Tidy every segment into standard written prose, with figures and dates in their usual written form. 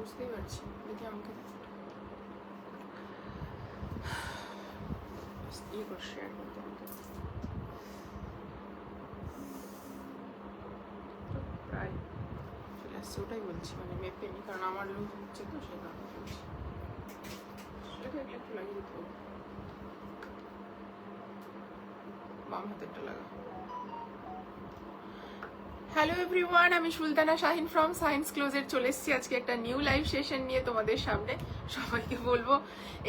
বুঝতেই পারছি। দেখি আমাকে ইয়ে করে শেয়ার করতে আমাকে প্রায় চলে আসছে, ওটাই বলছি, মানে মেপে নি, কারণ আমার লুজ হচ্ছে তো সেই কারণে বলছি। সেটাকে একটু লাগিয়ে দিতে হবে, বাম হাতেরটা লাগা। হ্যালো এভরিওয়ান, আমি সুলতানা শাহিন ফ্রম সায়েন্স ক্লোজের চলে এসেছি আজকে একটা নিউ লাইভ সেশন নিয়ে তোমাদের সামনে। সবাইকে বলবো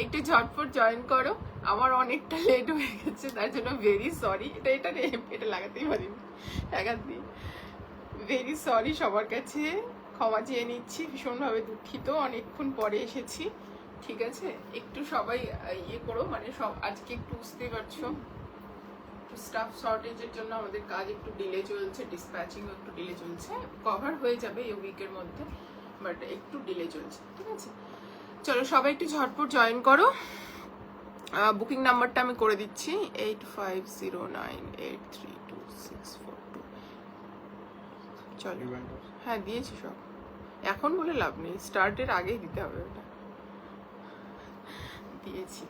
একটু ঝটপট জয়েন করো, আমার অনেকটা লেট হয়ে গেছে, তার জন্য ভেরি সরি। এটা লাগাতেই পারিনি, লাগাতে ভেরি সরি, সবার কাছে ক্ষমা চেয়ে নিচ্ছি, ভীষণভাবে দুঃখিত, অনেকক্ষণ পরে এসেছি। ঠিক আছে, একটু সবাই ইয়ে করো, মানে সব আজকে একটু বুঝতেই পারছো স্টাফ শর্টেজের জন্য আমাদের কাজ একটু ডিলে চলছে, ডিসপ্যাচিং একটু ডিলে চলছে, কভার হয়ে যাবে এই উইকের মধ্যে, বাট একটু ডিলে চলছে। ঠিক আছে, চলো সবাই একটু ঝটপট জয়েন করো। বুকিং নাম্বারটা আমি করে দিচ্ছি 8509832642। চলো, হ্যাঁ দিয়েছি সব, এখন বলে লাভ নেই, স্টার্টের আগেই দিতে হবে ওটা। দিয়েছি।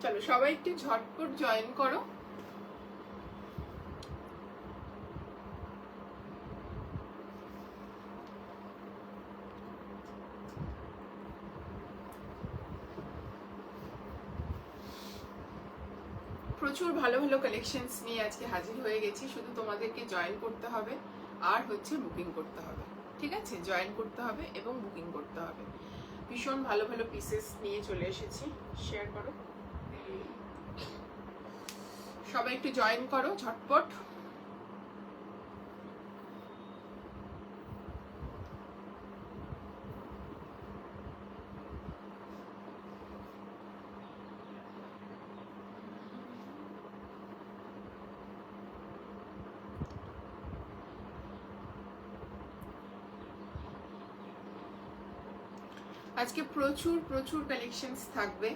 চলো সবাই একটু ঝটপট জয়েন করো। প্রচুর ভালো ভালো কালেকশনস নিয়ে আজকে হাজির হয়ে গেছি, শুধু তোমাদেরকে জয়েন করতে হবে আর হচ্ছে বুকিং করতে হবে। ঠিক আছে, জয়েন করতে হবে এবং বুকিং করতে হবে। ভীষণ ভালো ভালো পিসেস নিয়ে চলে এসেছি, শেয়ার করো সবাই, একটু জয়েন করো ঝটপট। আজকে প্রচুর প্রচুর কালেকশনস থাকবে।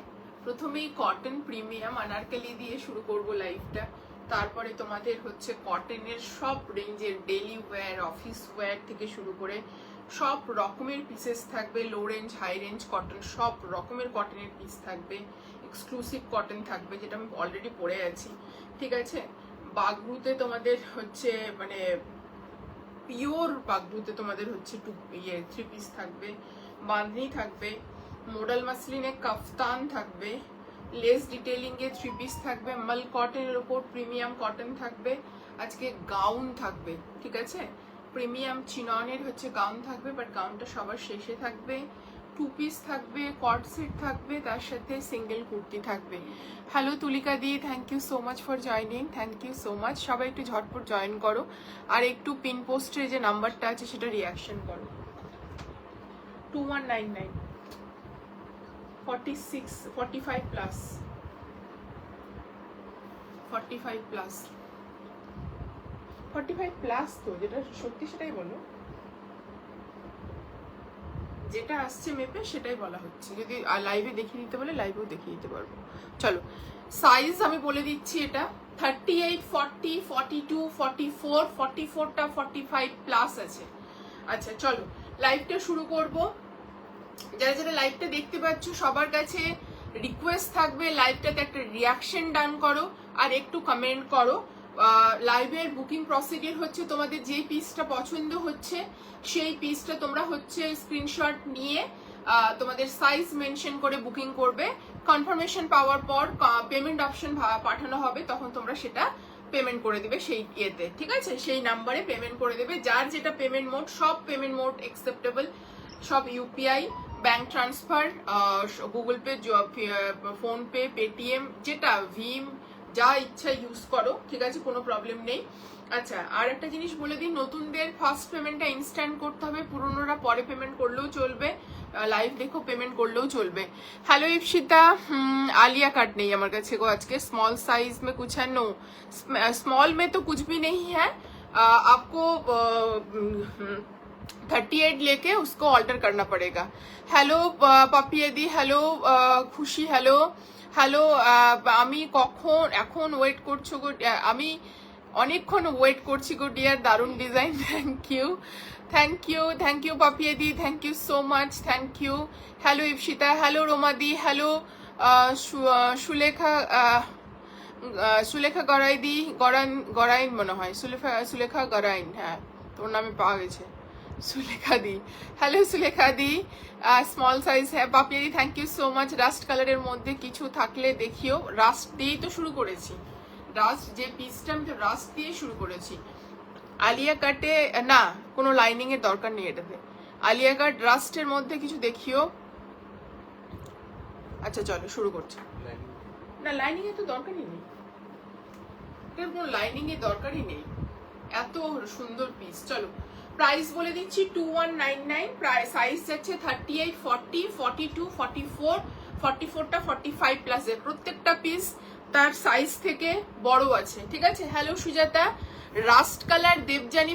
প্রথমেই কটন প্রিমিয়াম আনারকলি দিয়ে শুরু করব লাইভটা, তারপরে তোমাদের হচ্ছে কটনের সব রেঞ্জের ডেলি ওয়্যার, অফিস ওয়্যার থেকে শুরু করে সব রকমের পিসেস থাকবে। Low range, high range cotton, সব রকমের কটনের পিস থাকবে। এক্সক্লুসিভ কটন থাকবে, যেটা আমি অলরেডি পরে আছি। ঠিক আছে, বাগরুতে তোমাদের হচ্ছে মানে পিওর বাগরুতে তোমাদের হচ্ছে থ্রি পিস থাকবে, বাঁধনি থাকবে, মোডাল মাসলিনে কাফতান থাকবে, less detailing A three piece থাকবে, মাল কটনের উপর প্রিমিয়াম কটন থাকবে, আজকে গাউন থাকবে। ঠিক আছে, প্রিমিয়াম চিননের হচ্ছে গাউন থাকবে, বাট গাউনটা সবার শেষে থাকবে। টু পিস থাকবে, কট সেট থাকবে, তার সাথে সিঙ্গেল কুর্তি থাকবে। Hello Tulika di, thank you so much for joining, thank you so much. সবাই একটু ঝটপট জয়েন করো আর একটু পিন পোস্টের যে নাম্বারটা আছে সেটা রিয়াকশন করো। 2199 46 45 প্লাস 45 প্লাস 45 প্লাস, তো যেটা সত্যি সেটাই বলো, যেটা আসছে মেপে সেটাই বলা হচ্ছে। যদি লাইভে দেখিয়ে দিতে বলে লাইভেও দেখিয়ে দিতে পারবো। চলো সাইজ আমি বলে দিচ্ছি, এটা 38 40 42 44, 44টা 45 প্লাস আছে। আচ্ছা চলো লাইভটা শুরু করব। যারা যারা লাইভটা দেখতে পাচ্ছ সবার কাছে রিকোয়েস্ট থাকবে লাইভটাতে একটা রিয়াকশন ডান করো আর একটু কমেন্ট করো। লাইভের বুকিং প্রসিডিউর হচ্ছে, তোমাদের যে পিসটা পছন্দ হচ্ছে সেই পিসটা তোমরা হচ্ছে স্ক্রিনশট নিয়ে তোমাদের সাইজ মেনশন করে বুকিং করবে। কনফার্মেশন পাওয়ার পর পেমেন্ট অপশন পাঠানো হবে, তখন তোমরা সেটা পেমেন্ট করে দিবে সেই ইয়েতে। ঠিক আছে, সেই নাম্বারে পেমেন্ট করে দেবে। যার যেটা পেমেন্ট মোড, সব পেমেন্ট মোড অ্যাকসেপ্টেবল, সব UPI, bank transfer, Google pay, PhonePe, Paytm, যেটা ভীম, যা ইচ্ছা ইউজ করো। ঠিক আছে, কোনো প্রবলেম নেই। আচ্ছা আর একটা জিনিস বলে দিই, নতুনদের ফার্স্ট পেমেন্টটা ইনস্ট্যান্ট করতে হবে, পুরনোরা পরে পেমেন্ট করলেও চলবে, লাইভ দেখো পেমেন্ট করলেও চলবে। हेलो इप्शिता, आलिया कट नहीं है हमारे काছে गो आज के। स्मॉल साइज में कुछ है? नो, स्मॉल में तो कुछ भी नहीं है। आपको 38 लेके उसको ऑल्टर करना पड़ेगा। हेलो পাপিয়া দি, হ্যালো খুশি, হ্যালো হ্যালো। আমি কখন এখন ওয়েট করছো গো? আমি অনেকক্ষণ ওয়েট করছি গো ডিয়ার, দারুণ design, thank you thank you thank you পাপিয়াদি, thank you so much, thank you. Hello Ipsita, hello রোমাদি, হ্যালো সুলেখা, সুলেখা গড়াইদি, গড়াইন মনে হয়, সুলেখা গড়াইন, হ্যাঁ তোর নামে পাওয়া গেছে Sulekha di. Hello Sulekha di, small size, হ্যাঁ পাপিয়াদি thank you so much. Rust কালারের মধ্যে কিছু থাকলে দেখিও, রাস্ট দিয়েই তো শুরু করেছি, রাস্ট যে পিসটা আমি তো রাস্ট দিয়ে শুরু করেছি। আলিয়া কাটে না, কোনো লাইনিং এর দরকার নেই এটাতে। আলিয়া কাট রাস্টের মধ্যে কিছু দেখিও। আচ্ছা চলো শুরু করছি। না লাইনিং এর তো দরকারই নেই, এটার কোনো লাইনিং এর দরকারই নেই, এত সুন্দর পিস। চলো প্রাইস বলে দিচ্ছি 2199, প্রাইস সাইজ যাচ্ছে 38, 40, 42, 44, 44টা 45 প্লাস এর প্রত্যেকটা পিস তার সাইজ থেকে বড় আছে, ঠিক আছে। Hello Sujata, rust colour Debjani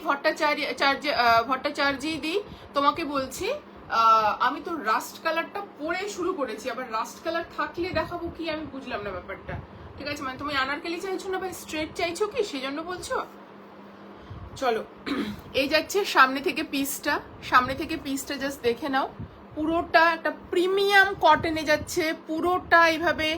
Bhattacharya di, তোমাকে বলছি আমি তো রাস্ট কালারটা পরে শুরু করেছি, আবার রাস্ট কালার থাকলে দেখাবো কি আমি বুঝলাম না ব্যাপারটা, ঠিক আছে। মানে তুমি আনারকলি চাইছো না বা স্ট্রেট চাইছো কি, সেই জন্য বলছো? চলো এই যাচ্ছে সামনে থেকে পিসটা, সামনে থেকে পিসটা জাস্ট দেখে নাও, পুরোটা একটা প্রিমিয়াম কটনে যাচ্ছে, পুরোটা এইভাবে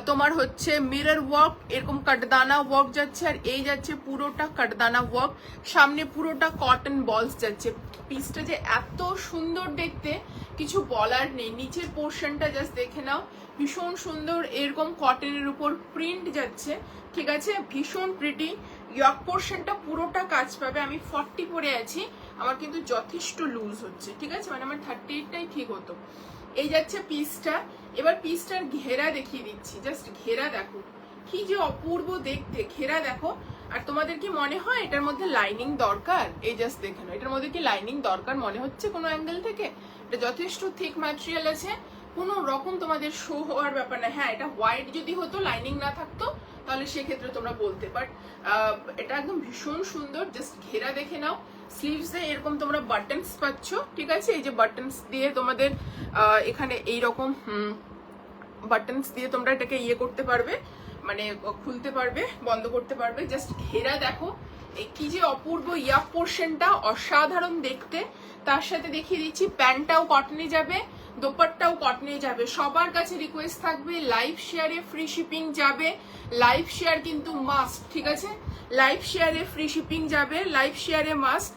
তোমার হচ্ছে মিরর ওয়ার্ক, এরকম কাটদানা ওয়ার্ক যাচ্ছে, আর এই যাচ্ছে পুরোটা কাটদানা ওয়ার্ক, সামনে পুরোটা কটন বলস যাচ্ছে। পিসটা যে এত সুন্দর দেখতে কিছু বলার নেই। নিচের পোর্শনটা জাস্ট দেখে নাও, ভীষণ সুন্দর এরকম কটনের উপর প্রিন্ট যাচ্ছে, ঠিক আছে, ভীষণ প্রিটি। ইয়ক পোর্শনটা পুরোটা কাজ পাবে। আমি 40 পরে আছি, আমার কিন্তু যথেষ্ট লুজ হচ্ছে, ঠিক আছে, মানে আমার 38টাই ঠিক হতো। এই যাচ্ছে পিসটা। এবার পিসটার ঘেরা দেখিয়ে দিচ্ছি, জাস্ট ঘেরা দেখো কি যে অপূর্ব দেখতে, ঘেরা দেখো। আর তোমাদের কি মনে হয় এটার মধ্যে লাইনিং দরকার? এই জাস্ট দেখে নাও, এটার মধ্যে কি লাইনিং দরকার মনে হচ্ছে কোনো অ্যাঙ্গেল থেকে? এটা যথেষ্ট থিক ম্যাটেরিয়াল আছে, কোনো রকম তোমাদের শো হওয়ার ব্যাপার না। হ্যাঁ এটা হোয়াইট যদি হতো, লাইনিং না থাকতো, তাহলে সেক্ষেত্রে তোমরা বলতে, বাট এটা একদম ভীষণ সুন্দর। জাস্ট ঘেরা দেখে নাও, স্লিভসে এরকম তোমরা বাটনস পাচ্ছ, ঠিক আছে, এই যে বাটনস দিয়ে তোমাদের এখানে এইরকম বাটনস দিয়ে তোমরা এটাকে ইয়ে করতে পারবে, মানে খুলতে পারবে, বন্ধ করতে পারবে। জাস্ট ঘেরা দেখো এই কি যে অপূর্ব, ইয়াপ পোর্শনটা অসাধারণ দেখতে। তার সাথে দেখিয়ে দিচ্ছি প্যান্টটাও কটনে যাবে, দোপাট্টাও কটনে যাবে। সবার কাছে রিকোয়েস্ট থাকবে লাইভ শেয়ারে ফ্রি শিপিং যাবে, লাইভ শেয়ার কিন্তু মাস্ট, ঠিক আছে, লাইভ শেয়ারে ফ্রি শিপিং যাবে, লাইভ শেয়ারে মাস্ট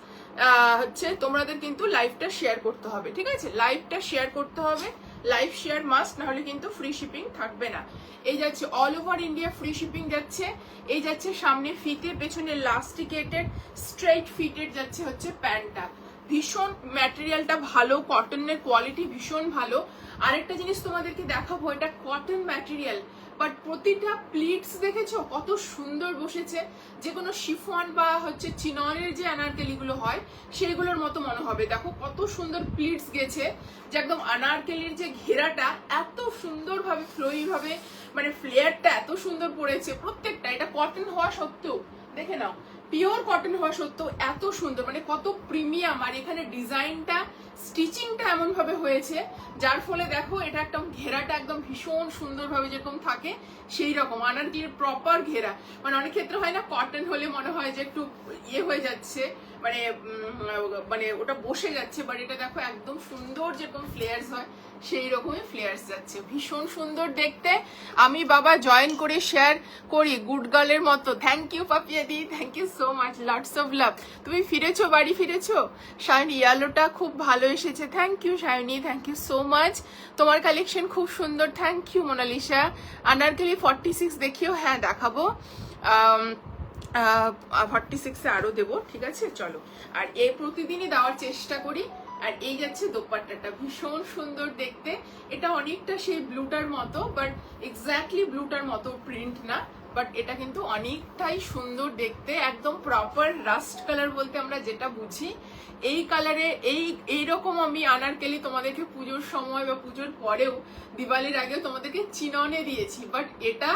হচ্ছে তোমাদের কিন্তু লাইভটা শেয়ার করতে হবে, ঠিক আছে, লাইভটা শেয়ার করতে হবে, লাইভ শেয়ার মাস্ট, নাহলে কিন্তু ফ্রি শিপিং থাকবে না। এই যাচ্ছে all over India free shipping যাচ্ছে। এই যাচ্ছে সামনে ফিতে, পেছনে লাস্টিকেটেড স্ট্রেট ফিটেড যাচ্ছে হচ্ছে প্যান্টটা। ভীষণ ম্যাটেরিয়ালটা ভালো, কটনের কোয়ালিটি ভীষণ ভালো। আরেকটা জিনিস তোমাদেরকে দেখাবো, এটা কটন ম্যাটেরিয়াল, বাট প্রতিটা প্লিটস দেখেছো কত সুন্দর বসেছে, যে কোনো শিফন বা হচ্ছে চিননের যে আনারকেলিগুলো হয় সেইগুলোর মতো মনে হবে। দেখো কত সুন্দর প্লিটস গেছে, যে একদম আনারকেলির যে ঘেরাটা এত সুন্দরভাবে ফ্লোই ভাবে, মানে ফ্লেয়ারটা এত সুন্দর পড়েছে প্রত্যেকটা। এটা কটন হওয়া সত্ত্বেও দেখে নাও, পিওর কটন হওয়া সত্ত্বেও এত সুন্দর, মানে কত প্রিমিয়াম। আর এখানে ডিজাইনটা, স্টিচিংটা এমন ভাবে হয়েছে যার ফলে দেখো এটা একদম ঘেরাটা একদম ভীষণ সুন্দরভাবে যেরকম থাকে সেই রকম আনারকলির প্রপার ঘেরা। মানে অনেক ক্ষেত্রে হয় না, কটন হলে মনে হয় যে একটু ইয়ে হয়ে যাচ্ছে, মানে মানে ওটা বসে যাচ্ছে, বাট এটা দেখো একদম সুন্দর যেরকম ফ্লেয়ার্স হয় সেই রকমই ফ্লেয়ার্স যাচ্ছে, ভীষণ সুন্দর দেখতে। আমি বাবা জয়েন করে শেয়ার করি গুড গার্লের মতো। থ্যাংক ইউ পাপিয়াদি, thank you so much, lots of love. তুমি ফিরেছো, বাড়ি ফিরেছো? শাইনি ইয়ালোটা খুব ভালো এসেছে, thank you Shiny, thank you so much. তোমার কালেকশন খুব সুন্দর, থ্যাংক ইউ মোনালিসা। আনারকলি 46 দেখিও, হ্যাঁ দেখাবো, 46-এ আরো দেবো, ঠিক আছে চলো। আর এই প্রতিদিনই দেওয়ার চেষ্টা করি। আর এই যাচ্ছে দোপাট্টাটা, ভীষণ সুন্দর দেখতে। এটা অনেকটা সেই ব্লুটার মতো, বাট এক্স্যাক্টলি ব্লুটার মতো প্রিন্ট না, বাট এটা কিন্তু অনেকটাই সুন্দর দেখতে, একদম প্রপার রাস্ট কালার বলতে আমরা যেটা বুঝি এই কালারে। এইরকম আমি আনারকলি তোমাদেরকে পুজোর সময় বা পুজোর পরেও, দিওয়ালির আগেও তোমাদেরকে চিননে দিয়েছি, বাট এটা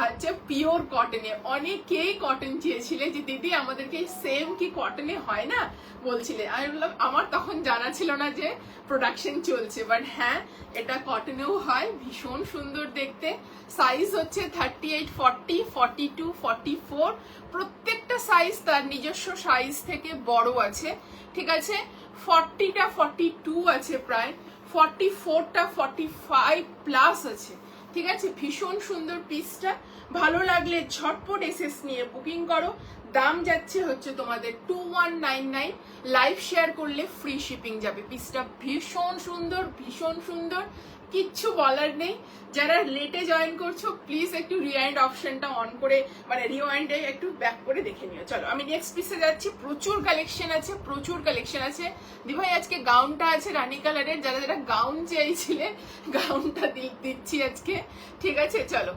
হচ্ছে পিওর কটনে। অনেকেই কটন চেয়েছিলে যে দিদি আমাদেরকে সেম কি কটনে হয় না বলছিলে, আমি বললাম আমার তখন জানা ছিল না যে প্রোডাকশন চলছে, বাট হ্যাঁ এটা কটনেও হয়, ভীষণ সুন্দর দেখতে। সাইজ হচ্ছে 38, 40, 42, 44 প্রত্যেকটা সাইজ তার নিজস্ব সাইজ থেকে বড় আছে, ঠিক আছে। 40টা 42 আছে, প্রায় 44টা 45 প্লাস আছে, ঠিক আছে। ভীষণ সুন্দর পিসটা, ভালো লাগলে ঝটপট এসএস নিয়ে বুকিং করো। দাম যাচ্ছে হচ্ছে তোমাদের 2199, লাইভ শেয়ার করলে ফ্রি শিপিং যাবে। পিসটা ভীষণ সুন্দর, ভীষণ সুন্দর, কিচ্ছু বলার নেই। যারা লেটে জয়েন করছো প্লিজ একটু রিওয়াইন্ড অপশনটা অন করে, মানে রিওয়াইন্ডে একটু ব্যাক করে দেখে নিও। চলো আমি নেক্সট পিসে যাচ্ছি। প্রচুর কালেকশন আছে, প্রচুর কালেকশন আছে। দিভাই আজকে গাউনটা আছে রানী কালারের, যারা যারা গাউন চাইছিলে গাউনটা দিচ্ছি আজকে, ঠিক আছে। চলো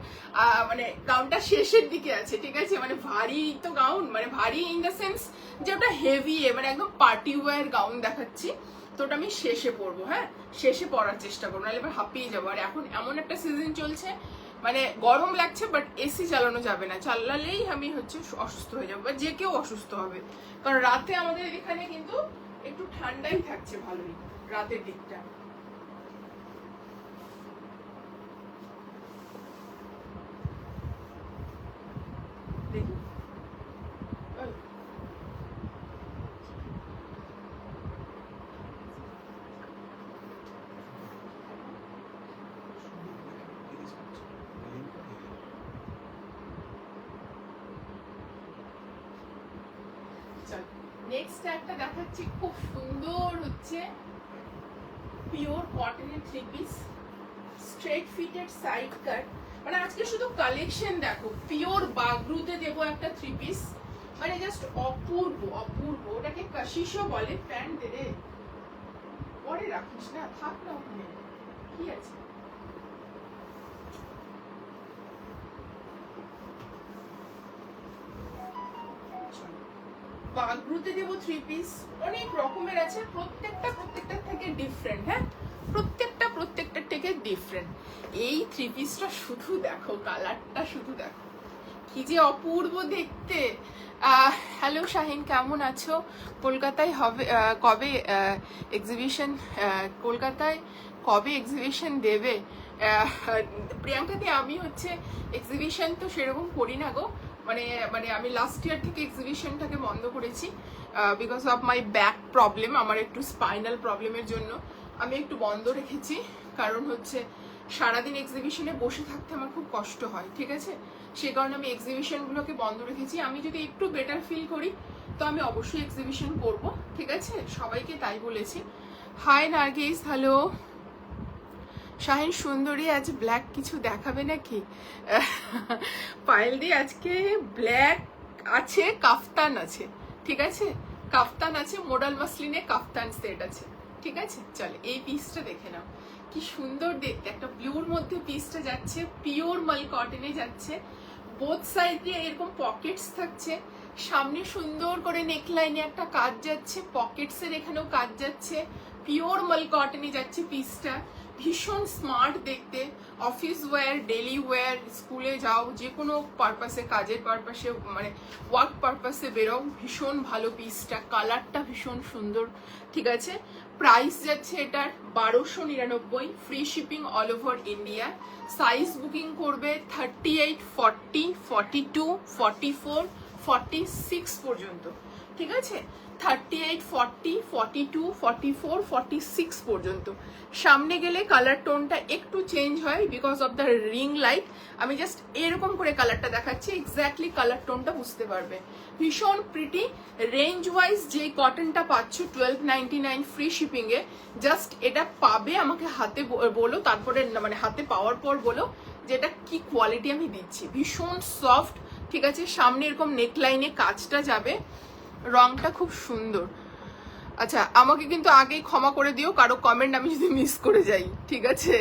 মানে গাউনটা শেষের দিকে আছে, ঠিক আছে। মানে ভারী তো গাউন, মানে ভারী ইন দ্য সেন্স যে ওটা হেভি, মানে একদম পার্টি ওয়্যার গাউন দেখাচ্ছি। তো ওটা আমি শেষে পরবো, হ্যাঁ শেষে পরার চেষ্টা করবো, নাহলে এবার হাঁপিয়ে যাবো। আর এখন এমন একটা সিজন চলছে, মানে গরম লাগছে বাট এসি চালানো যাবে না, চালালেই আমি হচ্ছে অসুস্থ হয়ে যাবো, বা যে কেউ অসুস্থ হবে। কারণ রাতে আমাদের এখানে কিন্তু একটু ঠান্ডাই থাকছে ভালোই রাতের দিকটা। দেখি নেক্সট একটা দেখাচ্ছি, খুব সুন্দর হচ্ছে পিওর কটনের three piece, straight fitted side কাট। মানে আজকে শুধু কালেকশন দেখো, পিওর বাগরুতে দেবো একটা থ্রি পিস, মানে জাস্ট অপূর্ব অপূর্ব। ওটাকে কাশিশও বলে, প্যান্ট দে রে, পরে রাখিস না, থাক না ওখানে, কি আছে। বাগরুতে দেবো থ্রি পিস, অনেক রকমের আছে, প্রত্যেকটা থেকে ডিফারেন্ট, হ্যাঁ প্রত্যেকটা থেকে ডিফারেন্ট। এই থ্রি পিসটা শুধু দেখো, কালারটা শুধু দেখো, কি যে অপূর্ব দেখতে। হ্যালো শাহিন, কেমন আছো? কলকাতায় হবে কবে এক্সিবিশন, কলকাতায় কবে এক্সিবিশন দেবে? প্রিয়াঙ্কাদি, আমি হচ্ছে এক্সিবিশন তো সেরকম করি না গো, মানে আমি লাস্ট ইয়ার থেকে এক্সিবিশনটাকে বন্ধ করেছি because of my back problem. আমার একটু স্পাইনাল প্রবলেমের জন্য আমি একটু বন্ধ রেখেছি, কারণ হচ্ছে সারাদিন এক্সিবিশনে বসে থাকতে আমার খুব কষ্ট হয়, ঠিক আছে। সেই কারণে আমি এক্সিবিশনগুলোকে বন্ধ রেখেছি। আমি যদি একটু বেটার ফিল করি তো আমি অবশ্যই এক্সিবিশন করব, ঠিক আছে, সবাইকে তাই বলেছি। High Nargis, hello. শাহিন সুন্দরী, আজ ব্ল্যাক কিছু দেখাবে নাকি? পায়েল দি, আজকে ব্ল্যাক আছে, কাফতান আছে, ঠিক আছে, কাফতান আছে, মোডাল মাসলিনে কাফতান সেট আছে, ঠিক আছে। চল এই পিসটা দেখে নাও, কি সুন্দর দেখতে, একটা ব্লুর মধ্যে পিসটা যাচ্ছে, পিওর মাল কটনে যাচ্ছে, বোথ সাইড দিয়ে এরকম পকেটস থাকছে, সামনে সুন্দর করে নেকলাইনে একটা কাজ যাচ্ছে, পকেটসের এখানেও কাজ যাচ্ছে, পিওর মাল কটনে যাচ্ছে পিসটা। ভীষণ স্মার্ট দেখতে, অফিস ওয়্যার, ডেলি ওয়্যার, স্কুলে যাও, যে কোনো পারপাসে, কাজের পারপাসে, মানে ওয়ার্ক পারপাসে বেরোও, ভীষণ ভালো পিসটা, কালারটা ভীষণ সুন্দর, ঠিক আছে। প্রাইস যাচ্ছে এটার 1299, free shipping all over India. Size booking করবে 38, 40, 42, 44, 46 পর্যন্ত, ঠিক আছে। 38, 40, 42, 44, 46 পর্যন্ত। সামনে গেলে কালার টোনটা একটু চেঞ্জ হয় because of the ring light. আমি জাস্ট এরকম করে কালারটা দেখাচ্ছি, এক্স্যাক্টলি কালার টোনটা বুঝতে পারবে। ভীষণ প্রিটি। রেঞ্জ ওয়াইজ যে কটনটা পাচ্ছ 1299 ফ্রি শিপিং এ, জাস্ট এটা পাবে, আমাকে হাতে বলো, তারপরে মানে হাতে পাওয়ার পর বলো যে এটা কি কোয়ালিটি আমি দিচ্ছি। ভীষণ সফট, ঠিক আছে। সামনে এরকম নেকলাইনে কাজটা যাবে, রংটা খুব সুন্দর। আচ্ছা, আমাকে কিন্তু আগেই ক্ষমা করে দিও কারো কমেন্ট আমি যদি মিস করে যাই, ঠিক আছে।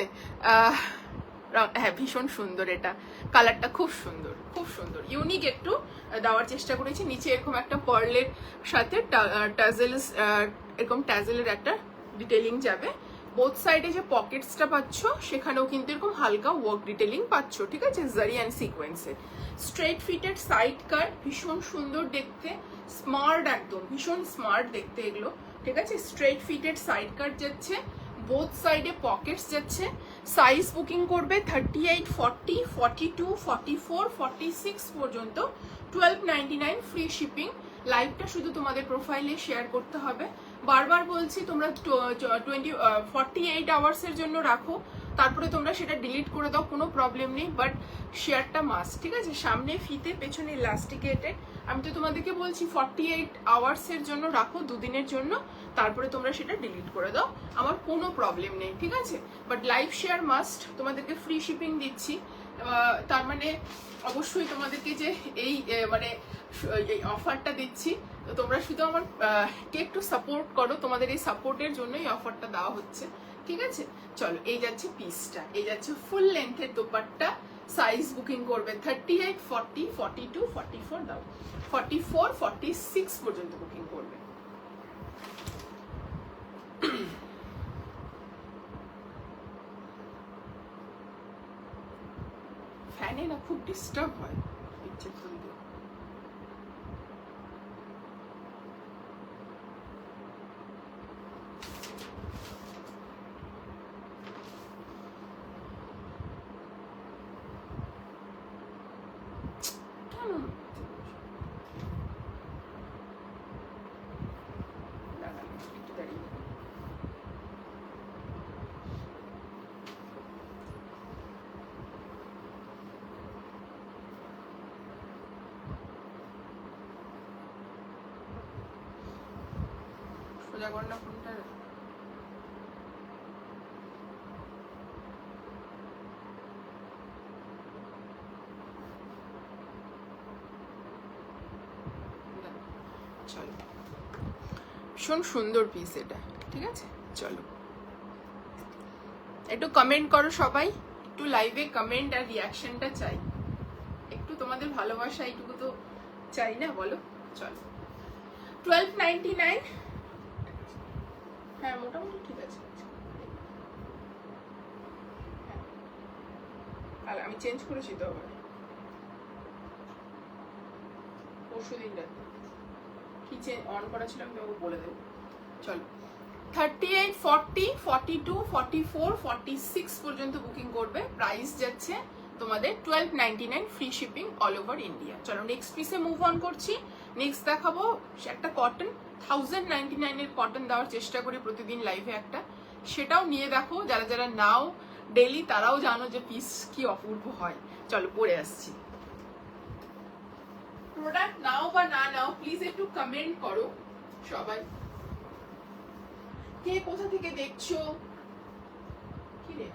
হ্যাঁ, ভীষণ সুন্দর, এটা কালারটা খুব সুন্দর, খুব সুন্দর, ইউনিক একটু দেওয়ার চেষ্টা করেছি। নিচে এরকম একটা পার্লের সাথে টাজেলস, এরকম টাজেলের একটা ডিটেলিং যাবে। বোথ সাইডে যে পকেটসটা পাচ্ছ সেখানেও কিন্তু এরকম হালকা ওয়ার্ক ডিটেলিং পাচ্ছ, ঠিক আছে, জারি অ্যান্ড সিকোয়েন্সে। স্ট্রেট ফিটেড সাইড কাট, ভীষণ সুন্দর দেখতে, স্মার্ট, একদম ভীষণ স্মার্ট দেখতে এগুলো, ঠিক আছে। স্ট্রেট ফিটেড সাইড কাট যাচ্ছে, বোথ সাইডে পকেটস যাচ্ছে। সাইজ বুকিং করবে 38, 40, 42, 44, 46 পর্যন্ত 1299 ফ্রি শিপিং। লাইভটা শুধু তোমাদের প্রোফাইলে শেয়ার করতে হবে। বারবার বলছি তোমরা 48 আওয়ার্সের জন্য রাখো, তারপরে তোমরা সেটা ডিলিট করে দাও, কোনো প্রবলেম নেই, বাট শেয়ারটা মাস্ট, ঠিক আছে? সামনে ফিতে পেছনে ইলাস্টিকেটেড। আমি তো তোমাদেরকে বলছি 48 আওয়ার্সের জন্য রাখো, দুদিনের জন্য, তারপরে তোমরা সেটা ডিলিট করে দাও, আমার কোনো প্রবলেম নেই, ঠিক আছে? But live share must. তোমাদেরকে ফ্রি শিপিং দিচ্ছি, তার মানে অবশ্যই তোমাদেরকে যে এই মানে এই অফারটা দিচ্ছি, তো তোমরা শুধু আমার কে একটু সাপোর্ট করো, তোমাদের এই সাপোর্টের জন্যই অফারটা দেওয়া হচ্ছে, ঠিক আছে? চলো, এই যাচ্ছে পিসটা, এই যাচ্ছে ফুল লেন্থের দোপাট্টা। সাইজ বুকিং করবে 38, 40, 42, 44 দাও, 44, 46 পর্যন্ত বুকিং করবে। ফ্যানে না খুব ডিস্টার্ব হয় পিকচার তুলতে। সোজা কর না ফোনটা। চলো, ভীষণ সুন্দর পিস এটা, ঠিক আছে? চলো, একটু কমেন্ট করো সবাই, একটু লাইভে কমেন্ট আর রিয়াকশনটা চাই, একটু তোমাদের ভালোবাসা এইটুকু তো চাই না, বলো? চলো, 1299। হ্যাঁ, মোটামুটি ঠিক আছে। আর আমি চেঞ্জ করেছি তো আবার পরশু দিন রাতে, কি অন করা ছিল আমি তোমাকে বলে দেবো। চলো, 38, 40, 42, 44, 46 পর্যন্ত বুকিং করবে। প্রাইস যাচ্ছে তোমাদের 1299 free shipping all over India. চলো, নেক্সট পিসে মুভ অন করছি। নেক্সট দেখাবো একটা কটন, 1099 এর কটন দেওয়ার চেষ্টা করি প্রতিদিন লাইভে একটা, সেটাও নিয়ে দেখো। যারা যারা নাও ডেলি তারাও জানো যে পিস কি অপূর্ব হয়। চলো, পরে আসছি। প্রোডাক্ট নাও বা না নাও প্লিজ একটু কমেন্ট করো সবাই, কে কোথা থেকে দেখছো। কি রে,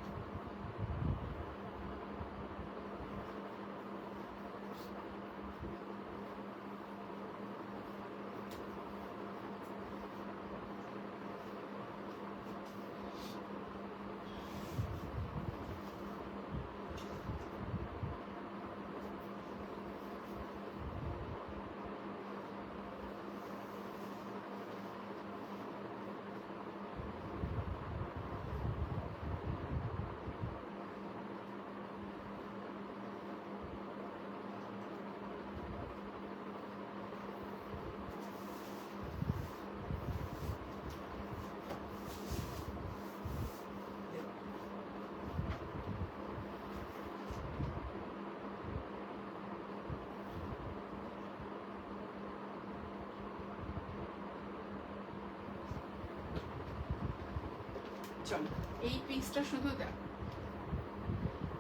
চলো, এই পিসটা শুধু দেখ,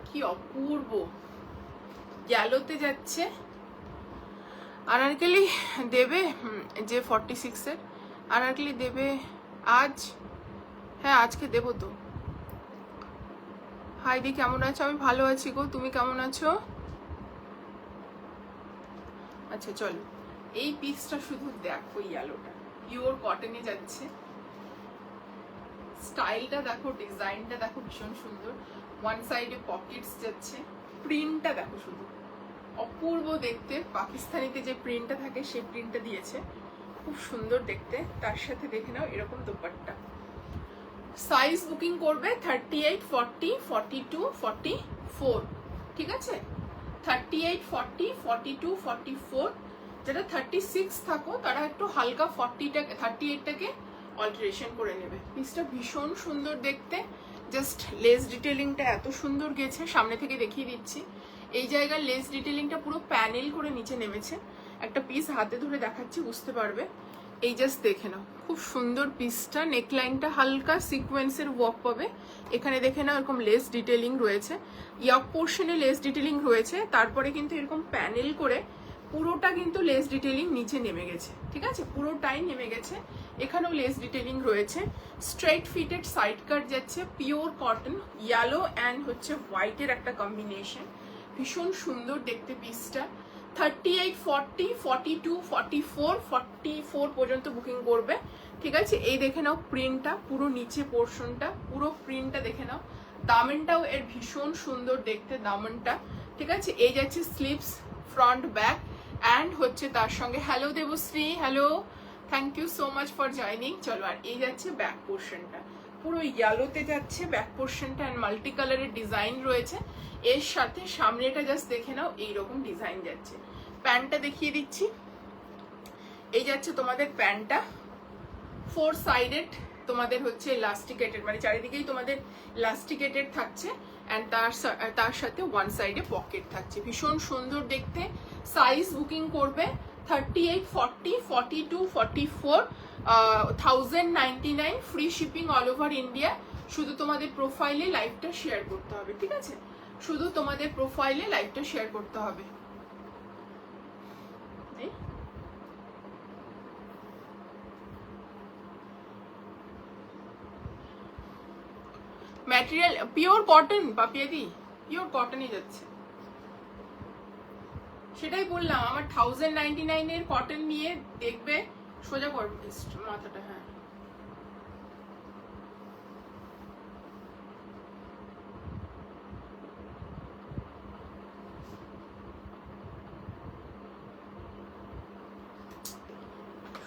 কি অপূর্ব। গেলোতে যাচ্ছে, আনারকলি দেবে যে 46 এর আনারকলি দেবে আজ। হ্যাঁ, আজকে দেবো তো। হাইদি কেমন আছো? আমি ভালো আছি গো, তুমি কেমন আছো? আচ্ছা, চলো, এই পিসটা শুধু দেখো, ইয়েলোটা পিওর কটনে যাচ্ছে। স্টাইলটা দেখো, ডিজাইনটা দেখো, ভীষণ সুন্দর। ওয়ান সাইডে পকেটস যাচ্ছে, প্রিন্টটা দেখো শুধু, অপূর্ব দেখতে। পাকিস্তানিতে যে প্রিন্টটা থাকে সেই প্রিন্টটা দিয়েছে, খুব সুন্দর দেখতে। তার সাথে দেখে নাও এরকম দোপাট্টা। সাইজ বুকিং করবে 38, 40, 42, 44, ঠিক আছে? 38, 40, 42, 44। যারা 36 থাকো তারা একটু হালকা 38টাকে অল্টারেশন করে নেবে। পিসটা ভীষণ সুন্দর দেখতে, জাস্ট লেস ডিটেলিংটা এত সুন্দর গেছে, সামনে থেকে দেখিয়ে দিচ্ছি। এই জায়গার লেস ডিটেলিংটা পুরো প্যানেল করে নিচে নেমেছে। একটা পিস হাতে ধরে দেখাচ্ছি, বুঝতে পারবে। এই জাস্ট দেখে নাও, খুব সুন্দর পিসটা। নেকলাইনটা হালকা সিকোয়েন্সের ওয়ার্ক পাবে। এখানে দেখে নাও এরকম লেস ডিটেলিং রয়েছে, ইয়ক পোর্শনে লেস ডিটেলিং রয়েছে, তারপরে কিন্তু এরকম প্যানেল করে পুরোটা কিন্তু লেস ডিটেলিং নিচে নেমে গেছে, ঠিক আছে, পুরোটাই নেমে গেছে। এখানেও লেস ডিটেলিং রয়েছে। স্ট্রেট ফিটেড সাইড কাট যাচ্ছে, পিওর কটন, ইয়েলো অ্যান্ড হচ্ছে হোয়াইটের একটা কম্বিনেশন। ভীষণ সুন্দর দেখতে পিসটা। 38, 40, 42, 44, 44 পর্যন্ত বুকিং করবে, ঠিক আছে। এই দেখে নাও প্রিন্টটা, পুরো নিচে পোর্শনটা, পুরো প্রিন্টটা দেখে নাও। দামনটাও এর ভীষণ সুন্দর দেখতে, দামনটা, ঠিক আছে। এই যাচ্ছে স্লিভস, ফ্রন্ট, ব্যাক, অ্যান্ড হচ্ছে তার সঙ্গে hello Debashree, hello, thank you so much for joining. চলো, আর এই যাচ্ছে ব্যাক পোর্শনটা, পুরো ইয়েলোতে যাচ্ছে ব্যাক পোর্শনটা, অ্যান্ড মাল্টি কালারের ডিজাইন রয়েছে এর সাথে। সামনেটা জাস্ট দেখে নাও, এইরকম ডিজাইন যাচ্ছে। প্যান্টটা দেখিয়ে দিচ্ছি। এই যাচ্ছে তোমাদের প্যান্টটা, 4 সাইডেড তোমাদের হচ্ছে ইলাস্টিকেটেড, মানে চারিদিকেই তোমাদের ইলাস্টিকেটেড থাকছে, অ্যান্ড তার সাথে 1 সাইডে পকেট থাকছে। ভীষণ সুন্দর দেখতে। সাইজ বুকিং করবে 38, 40, 42, 44, 1099, free shipping all over India. শুধু তোমাদের প্রোফাইলে লাইভটা শেয়ার করতে হবে, ঠিক আছে, শুধু তোমাদের প্রোফাইলে লাইভটা শেয়ার করতে হবে। ম্যাটেরিয়াল পিওর কটন, পাপিয়াদি, পিওর কটনই যাচ্ছে। সেটাই বললাম, আমার 1099 এর কটন নিয়ে দেখবে, সোজা করবে মাথাটা। হ্যাঁ,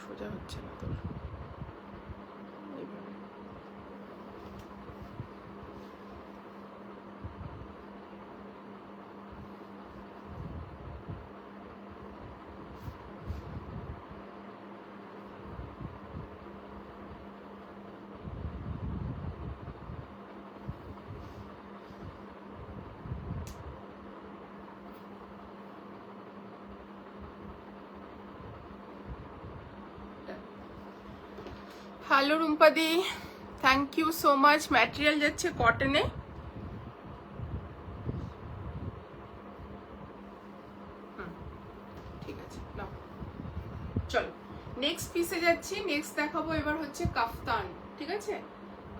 সোজা হচ্ছে না তোর। হ্যালো রুম্পাদি, thank you so much. Material যাচ্ছে কটনে। ঠিক আছে, নাও চলো নেক্সট পিসে যাচ্ছি। নেক্সট দেখাবো এবার হচ্ছে কাফতান, ঠিক আছে।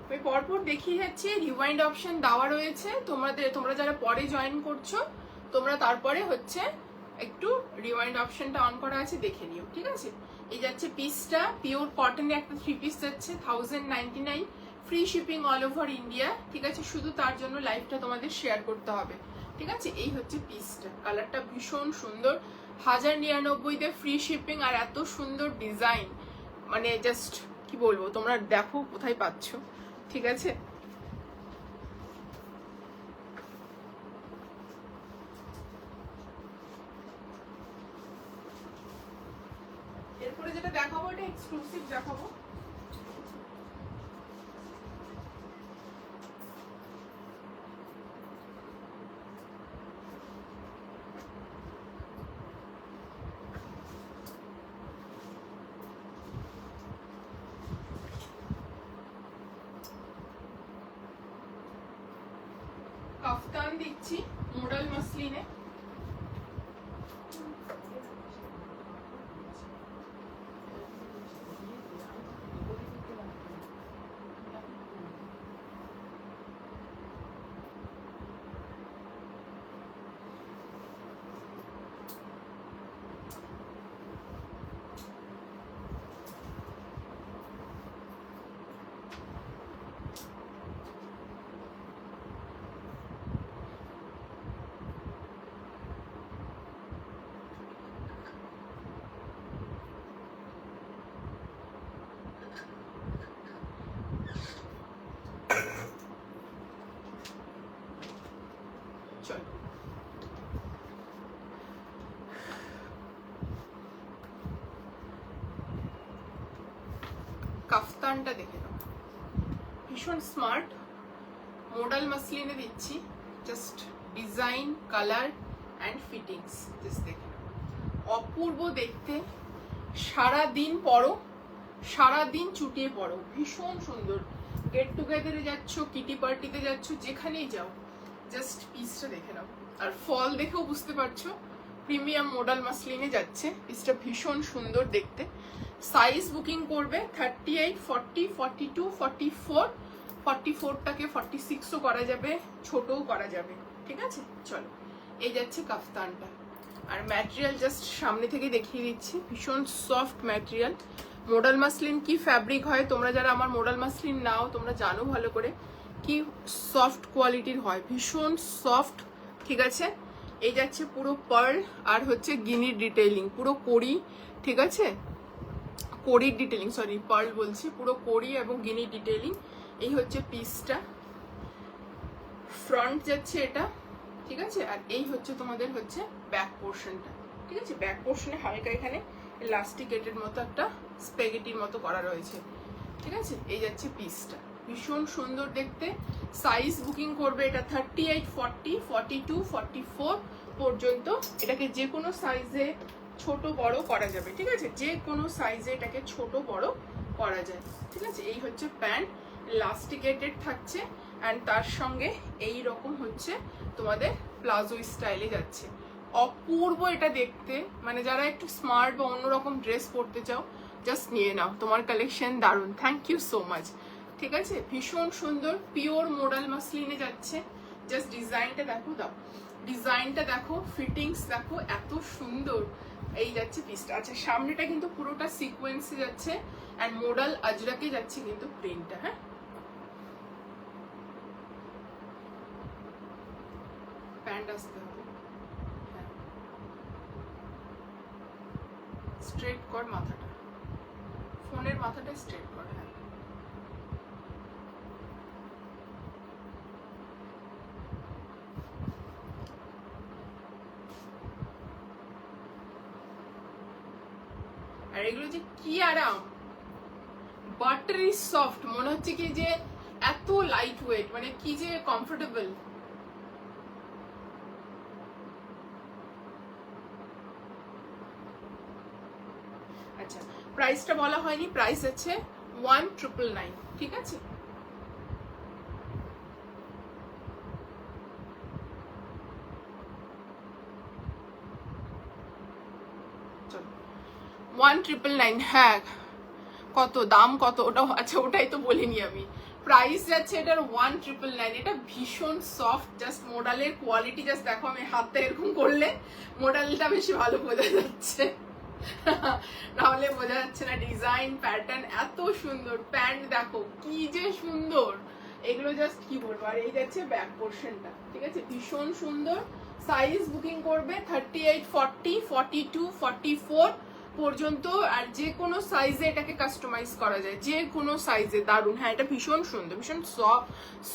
আমি পরপর দেখিয়ে যাচ্ছি, রিওয়াইন্ড অপশন দেওয়া রয়েছে। তোমরা যারা পরে জয়েন করছো, তোমরা তারপরে হচ্ছে একটু রিওয়াইন্ড অপশনটা অন করা আছে, দেখে নিও, ঠিক আছে। এই যাচ্ছে পিসটা, পিওর কটনে একটা 3 পিস যাচ্ছে, 1099, free shipping all over India, ঠিক আছে। শুধু তার জন্য লাইভটা তোমাদের শেয়ার করতে হবে, ঠিক আছে। এই হচ্ছে পিসটা, কালারটা ভীষণ সুন্দর, 1099-তে ফ্রি শিপিং, আর এত সুন্দর ডিজাইন, মানে জাস্ট কি বলবো, তোমরা দেখো কোথায় পাচ্ছ, ঠিক আছে। এরপরে যেটা দেখাবো এটা এক্সক্লুসিভ দেখাবো। কাফতান দিচ্ছি মোডাল মাসলিনে। কাফতানটা দেখে নাও, ভীষণ স্মার্ট মোডাল মাসলিনে দিচ্ছি। Just design, colour and fittings just দেখে নাও, অপূর্ব দেখতে। সারাদিন পরো, সারাদিন চুটিয়ে পরো, ভীষণ সুন্দর। গেট টুগেদারে যাচ্ছ, কিটি পার্টিতে যাচ্ছ, যেখানেই যাও জাস্ট পিসটা দেখে নাও। আর ফল দেখেও বুঝতে পারছো প্রিমিয়াম মোডাল মাসলিনে যাচ্ছে। পিসটা ভীষণ সুন্দর দেখতে। সাইজ বুকিং করবে 38, 40, 42, 44, 44টাকে 46ও করা যাবে, ছোটও করা যাবে, ঠিক আছে। চলো, এই যাচ্ছে কাফতানটা। আর ম্যাটেরিয়াল জাস্ট সামনে থেকে দেখিয়ে দিচ্ছি, ভীষণ সফট ম্যাটেরিয়াল। মোডাল মাসলিন কি ফ্যাব্রিক হয়, তোমরা যারা আমার মোডাল মাসলিন নাও তোমরা জানো ভালো করে কি সফট কোয়ালিটির হয়, ভীষণ সফট, ঠিক আছে। এই যাচ্ছে পুরো পার্ল আর হচ্ছে গিনির ডিটেইলিং, পুরো কড়ি, ঠিক আছে, কড়ির ডিটেইলিং, সরি পার্ল বলছি, পুরো কড়ি এবং গিনির ডিটেইলিং। এই হচ্ছে পিসটা, ফ্রন্ট যাচ্ছে এটা, ঠিক আছে। আর এই হচ্ছে তোমাদের হচ্ছে ব্যাক পোর্শনটা, ঠিক আছে। ব্যাক পোর্শনে হালকা এখানে ইলাস্টিকেটের মতো একটা স্পেগেটির মতো করা রয়েছে, ঠিক আছে। এই যাচ্ছে পিসটা, ভীষণ সুন্দর দেখতে। সাইজ বুকিং করবে এটা 38, 40, 42, 44 পর্যন্ত। এটাকে যে কোনো সাইজে ছোট বড় করা যাবে, ঠিক আছে, যে কোনো সাইজে এটাকে ছোট বড় করা যায়, ঠিক আছে। এই হচ্ছে প্যান্ট, ইলাস্টিকেটেড থাকছে অ্যান্ড তার সঙ্গে এই রকম হচ্ছে তোমাদের প্লাজো স্টাইলে যাচ্ছে। অপূর্ব এটা দেখতে, মানে যারা একটু স্মার্ট বা অন্যরকম ড্রেস পরতে চাও জাস্ট নিয়ে নাও, তোমার কালেকশন দারুণ। থ্যাংক ইউ সো মাচ, ঠিক আছে। ভীষণ সুন্দর পিওর মোডাল মাসলিনে যাচ্ছে। জাস্ট ডিজাইনটা দেখো, দাও ডিজাইনটা দেখো, ফিটিংস দেখো, এত সুন্দর। এই যাচ্ছে পিসটা। আচ্ছা, সামনেটা কিন্তু পুরোটা সিকোয়েন্সে যাচ্ছে অ্যান্ড মোডাল আজরাকে যাচ্ছে কিন্তু প্রিন্টটা, হ্যাঁ। প্যান্ট আসতে হবে, হ্যাঁ, স্ট্রেট কর মাথাটা, ফোনের মাথাটা স্ট্রেট কর, হ্যাঁ। আর এগুলো যে কি আরাম, বাটারি সফট, মনে হচ্ছে কি যে এত লাইট ওয়েট, মানে কি যে কমফোর্টেবল। আচ্ছা, প্রাইসটা বলা হয়নি, প্রাইস আছে 1999, ঠিক আছে। চলো 1999, হ্যাঁ। কত দাম, কত ওটা, আচ্ছা ওটাই তো বলিনি আমি। প্রাইস যাচ্ছে এটার 1999। এটা ভীষণ সফট, জাস্ট মোডালের কোয়ালিটি জাস্ট দেখো, আমি হাতটা এরকম করলে মোডালটা বেশি ভালো বোঝা যাচ্ছে, নাহলে বোঝা যাচ্ছে না। ডিজাইন প্যাটার্ন এত সুন্দর, প্যান্ট দেখো কি যে সুন্দর, এগুলো জাস্ট কি বলবো। আর এই যাচ্ছে ব্যাক পোর্শনটা, ঠিক আছে, ভীষণ সুন্দর। সাইজ বুকিং করবে 38, 40, 42, 44 পর্যন্ত। আর যে কোনো সাইজে এটাকে কাস্টমাইজ করা যায়, যে কোনো সাইজে, দারুণ। হ্যাঁ, এটা ভীষণ সুন্দর, ভীষণ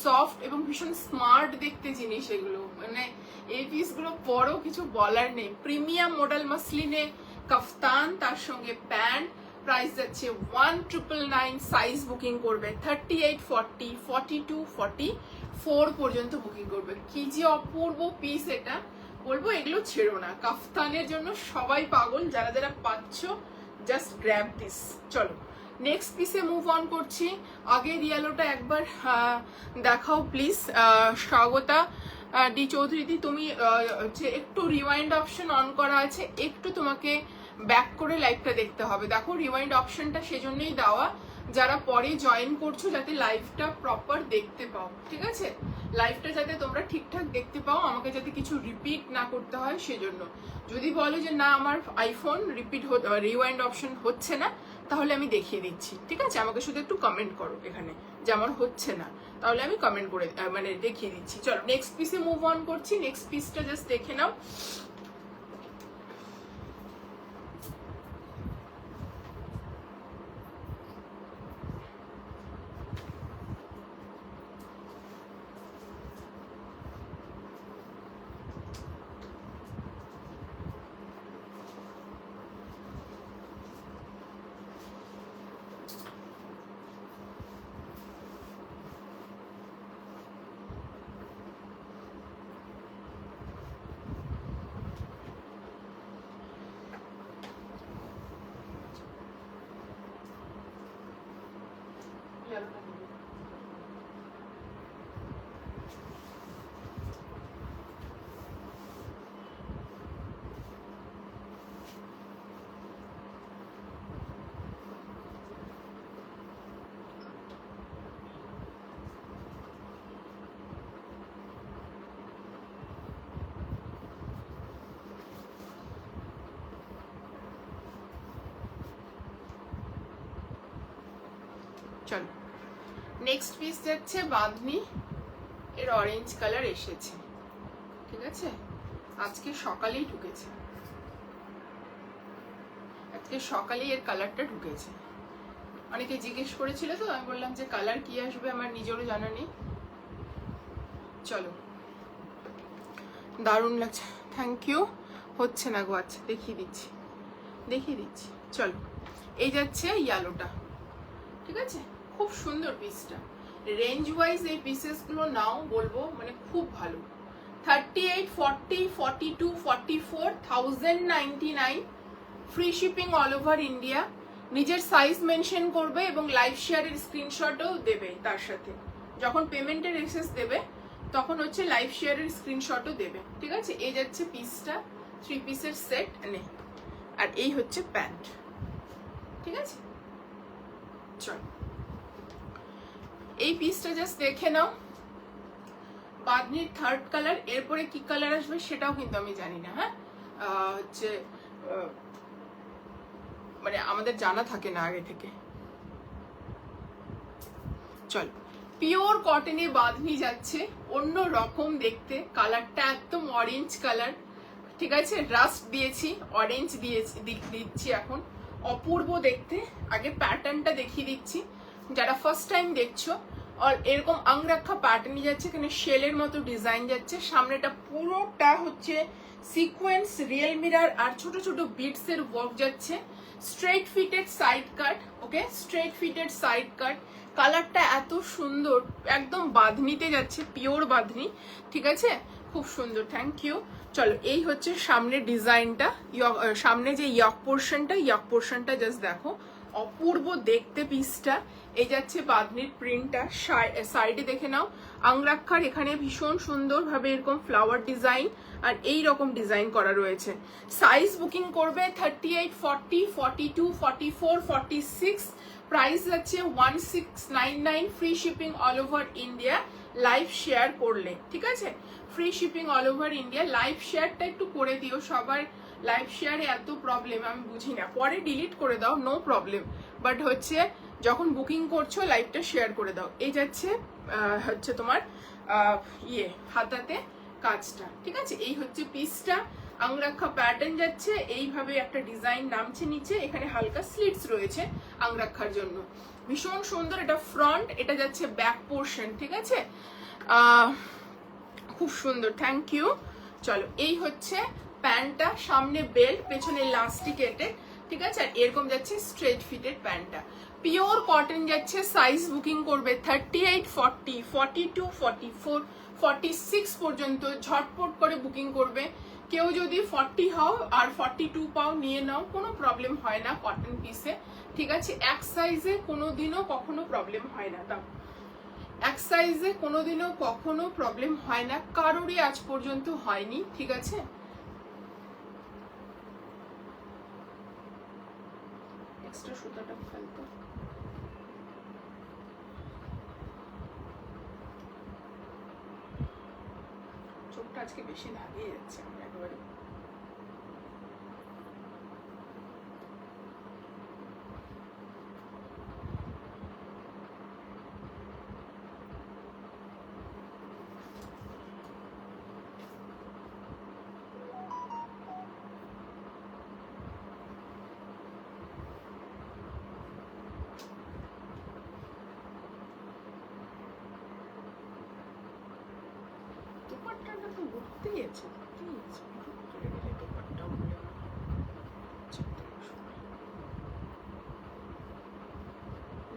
সফট এবং ভীষণ স্মার্ট দেখতে জিনিস এগুলো, মানে এই পিসগুলো পরও কিছু বলার নেই। প্রিমিয়াম মডেল মাসলিনে কাফতান, তার সঙ্গে প্যান্ট। প্রাইস যাচ্ছে 1999। সাইজ বুকিং করবে 38, 40, 42, 44 পর্যন্ত বুকিং করবে। কি যে অপূর্ব পিস এটা, বলবো এগুলো ছেড়ো না। কাফতানের জন্য সবাই পাগল, যারা যারা পাচ্ছ জাস্ট গ্র্যাব দিস। চলো নেক্সট পিসে মুভ অন করছি। আগে রিয়ালোটা একবার দেখাও প্লিজ। স্বাগতা ডি চৌধুরী দি, তুমি যে একটু রিওয়াইন্ড অপশন অন করা আছে, একটু তোমাকে ব্যাক করে লাইভটা দেখতে হবে। দেখো রিওয়াইন্ড অপশনটা সেজন্যই দেওয়া, যারা পরে জয়েন করছো যাতে লাইভটা প্রপার দেখতে পাও, ঠিক আছে। লাইভটা যাতে তোমরা ঠিকঠাক দেখতে পাও, আমাকে যাতে কিছু রিপিট না করতে হয় সেজন্য। যদি বলো যে না আমার আইফোন রিওয়াইন্ড অপশন হচ্ছে না, তাহলে আমি দেখিয়ে দিচ্ছি, ঠিক আছে। আমাকে শুধু একটু কমেন্ট করো এখানে যে আমার হচ্ছে না, তাহলে আমি কমেন্ট করে মানে দেখিয়ে দিচ্ছি। চলো নেক্সট পিসে মুভ অন করছি। নেক্সট পিসটা জাস্ট দেখে নাও। ইয়ালোটা নিবি। চলো নেক্সট পিস যাচ্ছে বাঁধনি, এর অরেঞ্জ কালার এসেছে, ঠিক আছে, আজকে সকালেই ঢুকেছে, আজকে সকালেই এর কালারটা ঢুকেছে। অনেকে জিজ্ঞেস করেছিল, তো আমি বললাম যে কালার কি আসবে আমার নিজেরও জানা নেই। চলো দারুণ লাগছে, থ্যাংক ইউ। হচ্ছে না গো, আচ্ছা দেখিয়ে দিচ্ছি। চলো এই যাচ্ছে ইয়েলোটা, ঠিক আছে, খুব সুন্দর পিসটা। রেঞ্জ ওয়াইজ এই পিসেসগুলো নাও, বলবো মানে খুব ভালো। 38, 40, 42, 44, 1099, free shipping all over India. নিজের সাইজ মেনশন করবে এবং লাইভ শেয়ারের স্ক্রিনশটও দেবে তার সাথে। যখন পেমেন্টের এক্সেস দেবে তখন হচ্ছে লাইভ শেয়ারের স্ক্রিনশটও দেবে, ঠিক আছে। এই যাচ্ছে পিসটা, 3 পিসের সেট নেই, আর এই হচ্ছে প্যান্ট, ঠিক আছে। চল এই পিসটা জাস্ট দেখে নাও, বাঁধনির 3rd কালার। এরপরে কি কালার আসবে সেটাও কিন্তু আমি জানি না, হ্যাঁ, হচ্ছে মানে আমাদের জানা থাকে না আগে থেকে। চল পিওর কটনে বাঁধনি যাচ্ছে, অন্য রকম দেখতে, কালারটা একদম অরেঞ্জ কালার, ঠিক আছে, রাস্ট দিয়েছি, অরেঞ্জ দিচ্ছি এখন, অপূর্ব দেখতে। আগে প্যাটার্নটা দেখিয়ে দিচ্ছি, যারা ফার্স্ট টাইম দেখছো। আর এরকম আংরাক্ষা প্যাটার্নই যাচ্ছে, এখানে শেলের মতো ডিজাইন যাচ্ছে, সামনেটা পুরোটা হচ্ছে সিকোয়েন্স, রিয়েল মিরার আর ছোট ছোট বিটস এর ওয়ার্ক যাচ্ছে। স্ট্রেট ফিটেড সাইড কাট, ওকে, স্ট্রেট ফিটেড সাইড কাট। কালারটা এত সুন্দর, একদম বাঁধনিতে যাচ্ছে, পিওর বাঁধনি, ঠিক আছে, খুব সুন্দর, থ্যাংক ইউ। চলো এই হচ্ছে সামনের ডিজাইনটা, সামনে যে ইয়ক পোর্শনটা জাস্ট দেখো, অপূর্ব দেখতে পিসটা। এই যাচ্ছে বাঁধনির প্রিন্টটা, সাইডে দেখে নাও আংরাক্ষার এখানে ভীষণ সুন্দর ভাবে এরকম ফ্লাওয়ার ডিজাইন আর এই রকম ডিজাইন করা রয়েছে। সাইজ বুকিং করবে 38, 40, 42, 44, 46, প্রাইস যাচ্ছে 1699, free shipping all over India, live share করলে, ঠিক আছে, free shipping all over India. Live শেয়ারটা একটু করে দিও, সবার লাইভ শেয়ারে এত প্রবলেম আমি বুঝি না, পরে ডিলিট করে দাও, নো প্রবলেম, বাট হচ্ছে যখন বুকিং করছো লাইভটা শেয়ার করে দাও। এই যাচ্ছে হচ্ছে তোমার হাতাতে কাজটা, ঠিক আছে, এই হচ্ছে পিসটা, আংরাক্ষা প্যাটার্ন যাচ্ছে, এইভাবে একটা ডিজাইন নামছে নিচে, এখানে হালকা স্লিটস রয়েছে আংরাক্ষার জন্য, ভীষণ সুন্দর। এটা ফ্রন্ট, এটা যাচ্ছে ব্যাক পোর্শন, ঠিক আছে, খুব সুন্দর, থ্যাংক ইউ। চলো এই হচ্ছে প্যান্টটা, সামনে বেল্ট, পেছনে ইলাস্টিকেটেড, ঠিক আছে, আর এরকম যাচ্ছে স্ট্রেট ফিটেড প্যান্টটা, পিওর কটন যাচ্ছে। সাইজ বুকিং করবে 38, 40, 42, 44, 46 পর্যন্ত, ঝটপট করে বুকিং করবে। কেউ যদি 40 হও আর 42 পাও নিয়ে নাও, কোনো প্রবলেম হয় না কটন পিসে, ঠিক আছে, এক সাইজে কোনোদিনও কখনো প্রবলেম হয় না, দাও এক সাইজে কোনোদিনও কখনো প্রবলেম হয় না, কারোরই আজ পর্যন্ত হয়নি, ঠিক আছে। এক্সট্রা সুতাটা ফেলতো, চোখটা আজকে বেশি লাগিয়ে যাচ্ছে আমার একেবারে। দোপাট্টাটা তো উঠতেই আছে,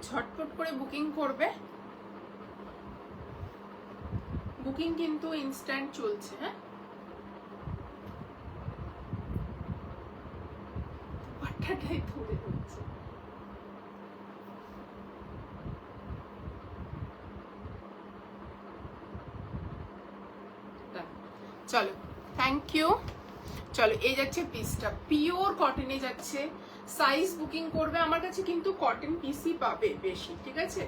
ঝটপট করে বুকিং করবে, বুকিং কিন্তু ইনস্ট্যান্ট চলছে, হ্যাঁ, দোপাট্টাটাই ধরে হচ্ছে। চলো, থ্যাংক ইউ। চলো, এই যাচ্ছে পিসটা, পিওর কটনে যাচ্ছে। সাইজ বুকিং করবে, আমার কাছে কিন্তু কটন পিসই পাবে বেশি, ঠিক আছে।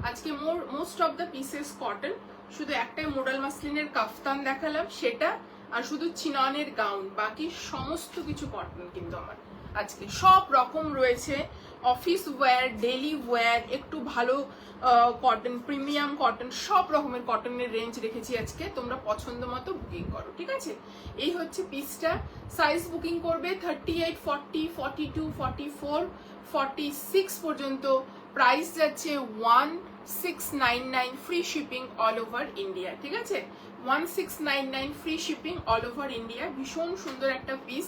আজকে most of the pieces cotton, শুধু একটাই মোডাল মাসলিনের কাফতান দেখালাম সেটা, আর শুধু চিননের গাউন, বাকি সমস্ত কিছু কটন কিন্তু আমার আজকে সব রকম রয়েছে। অফিস ওয়্যার, ডেলি ওয়্যার, একটু ভালো কটন, প্রিমিয়াম কটন, সব রকমের কটনের রেঞ্জ রেখেছি আজকে। তোমরা পছন্দ মতো বুকিং করো, ঠিক আছে। এই হচ্ছে পিসটা। সাইজ বুকিং করবে 38, 40, 42, 44, 46 পর্যন্ত। প্রাইস যাচ্ছে 1699, free shipping all over India, ঠিক আছে। 1699 free shipping all over India. ভীষণ সুন্দর একটা পিস,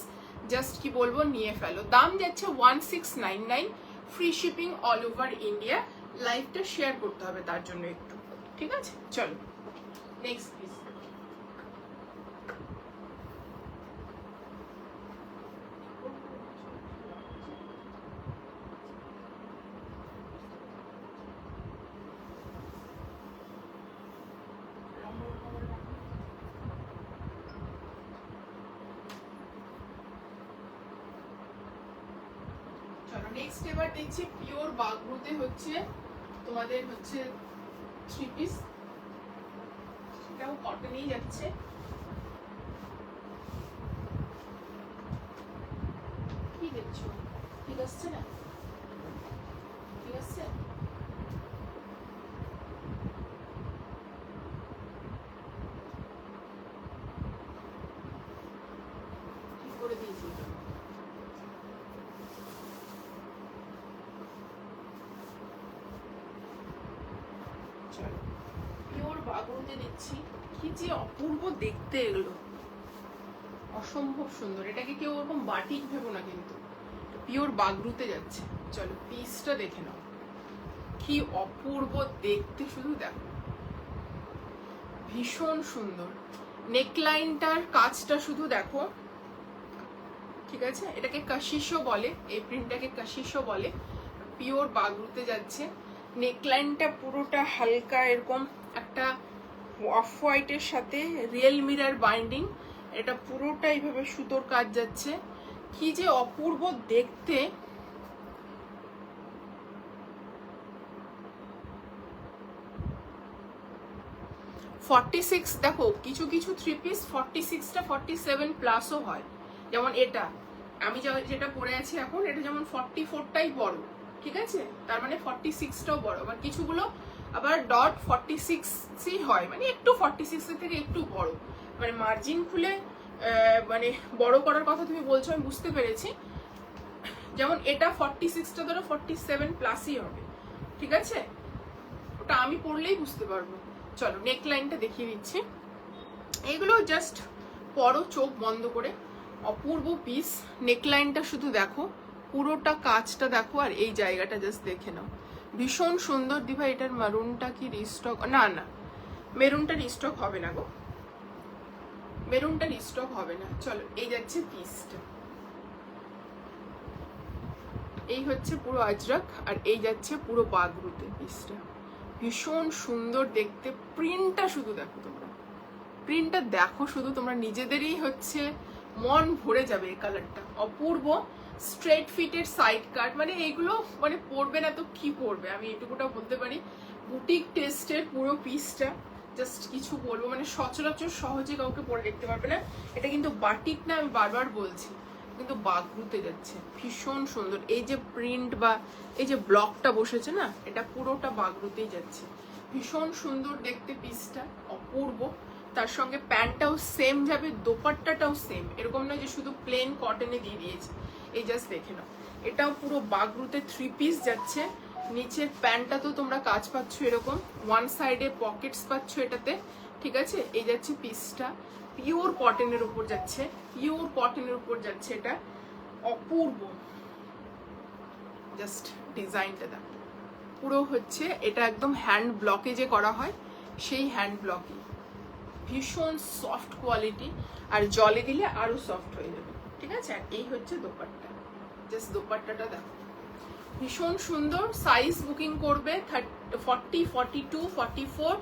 জাস্ট কি বলবো, নিয়ে ফেলো। দাম যাচ্ছে 1699, free shipping all over India. লাইভটা শেয়ার করতে হবে তার জন্য একটু, ঠিক আছে। চলো নেক্সট পিস। নেক্সট এবার দেখছি পিওর বাগরুতে হচ্ছে তোমাদের হচ্ছে থ্রি পিস, সেটাও কটনেই যাচ্ছে। কি দেখছো, ঠিক আসছে না? ঠিক আছে, ঠিক করে দিয়েছি। পিওর বাগরুতে দিচ্ছি, কি যে অপূর্ব দেখতে, এগুলো অসম্ভব সুন্দর। এটাকে কেউ ওরকম বাটিক ভেবো না, কিন্তু পিওর বাগরুতে যাচ্ছে। চলো পিসটা দেখে নাও, কি অপূর্ব দেখতে, শুধু দেখো, ভীষণ সুন্দর। নেকলাইনটার কাজটা শুধু দেখো, ঠিক আছে। এটাকে কাশিশও বলে, এই প্রিন্টটাকে কাশিশও বলে। পিওর বাগরুতে যাচ্ছে। নেকলাইনটা পুরোটা হালকা এরকম একটা অফ হোয়াইটের সাথে রিয়েল মিরর বাইন্ডিং, এটা পুরোটা এইভাবে সুতোর কাজ যাচ্ছে। কি যে অপূর্ব দেখতে। $46, দেখো কিছু কিছু থ্রি পিস 46টা 47 প্লাসও হয়। যেমন এটা আমি যেটা পরে আছি এখন, এটা যেমন 44টাই বড়, ঠিক আছে। তার মানে 46টাও বড়। আবার কিছুগুলো আবার ডট 46ই হয়, মানে একটু 46 থেকে একটু বড়, মানে মার্জিন খুলে মানে বড় করার কথা তুমি বলছো, আমি বুঝতে পেরেছি। যেমন এটা 46টা ধরো 47 প্লাসই হবে, ঠিক আছে। ওটা আমি পড়লেই বুঝতে পারবো। চলো নেকলাইনটা দেখিয়ে দিচ্ছি। এগুলো জাস্ট পরো চোখ বন্ধ করে, অপূর্ব পিস। নেকলাইনটা শুধু দেখো, পুরোটা কাজটা দেখো, আর এই জায়গাটা জাস্ট দেখে নাও, ভীষণ সুন্দর। দিভা এটার মেরুনটা কি রিস্টক? না না, মেরুনটা রিস্টক হবে না গো, মেরুনটা রিস্টক হবে না। চলো এই যাচ্ছে পিসটা, এই হচ্ছে পুরো আজরাক, আর এই যাচ্ছে পুরো বাগরুতে পিসটা। ভীষণ সুন্দর দেখতে। প্রিন্টটা শুধু দেখো, তোমরা প্রিন্টটা দেখো শুধু, তোমরা নিজেদেরই হচ্ছে মন ভরে যাবে। এই কালারটা অপূর্ব। স্ট্রেট ফিটের সাইড কাট, মানে এইগুলো মানে পরবে না তো কি পরবে, আমি এটুকুটা বলতে পারি। বুটিক টেস্টের পুরো পিসটা, জাস্ট কিছু বলবো, মানে সচরাচর সহজে কাউকে পরে দেখতে পারবে না। এটা কিন্তু বাটিক না, আমি বারবার বলছি, কিন্তু বাগরুতে যাচ্ছে। ভীষণ সুন্দর। এই যে প্রিন্ট বা এই যে ব্লকটা বসেছে না, এটা পুরোটা বাগরুতেই যাচ্ছে। ভীষণ সুন্দর দেখতে পিসটা, অপূর্ব। তার সঙ্গে প্যান্টটাও সেম যাবে, দোপাট্টাটাও সেম, এরকম নয় যে শুধু প্লেন কটনে দিয়ে দিয়েছে। এই জাস্ট দেখে নাও, এটাও পুরো বাগরুতে থ্রি পিস যাচ্ছে। নিচের প্যান্টটা তো তোমরা কাজ পাচ্ছ এরকম, ওয়ান সাইডে পকেটস পাচ্ছ এটাতে, ঠিক আছে। এই যাচ্ছে পিসটা, পিওর কটনের উপর যাচ্ছে, পিওর কটনের উপর যাচ্ছে। এটা অপূর্ব, জাস্ট ডিজাইনটা দেখো, পুরো হচ্ছে এটা একদম হ্যান্ড ব্লকে যে করা হয় সেই হ্যান্ড ব্লকে। ভীষণ সফট কোয়ালিটি, আর জলে দিলে আরো সফট হয়ে যাবে, ঠিক আছে। আর এই হচ্ছে দোপাট্টা, জাস্ট দোপাট্টাটা দেখো, ভীষণ সুন্দর। সাইজ বুকিং করবে 40, 42, 44,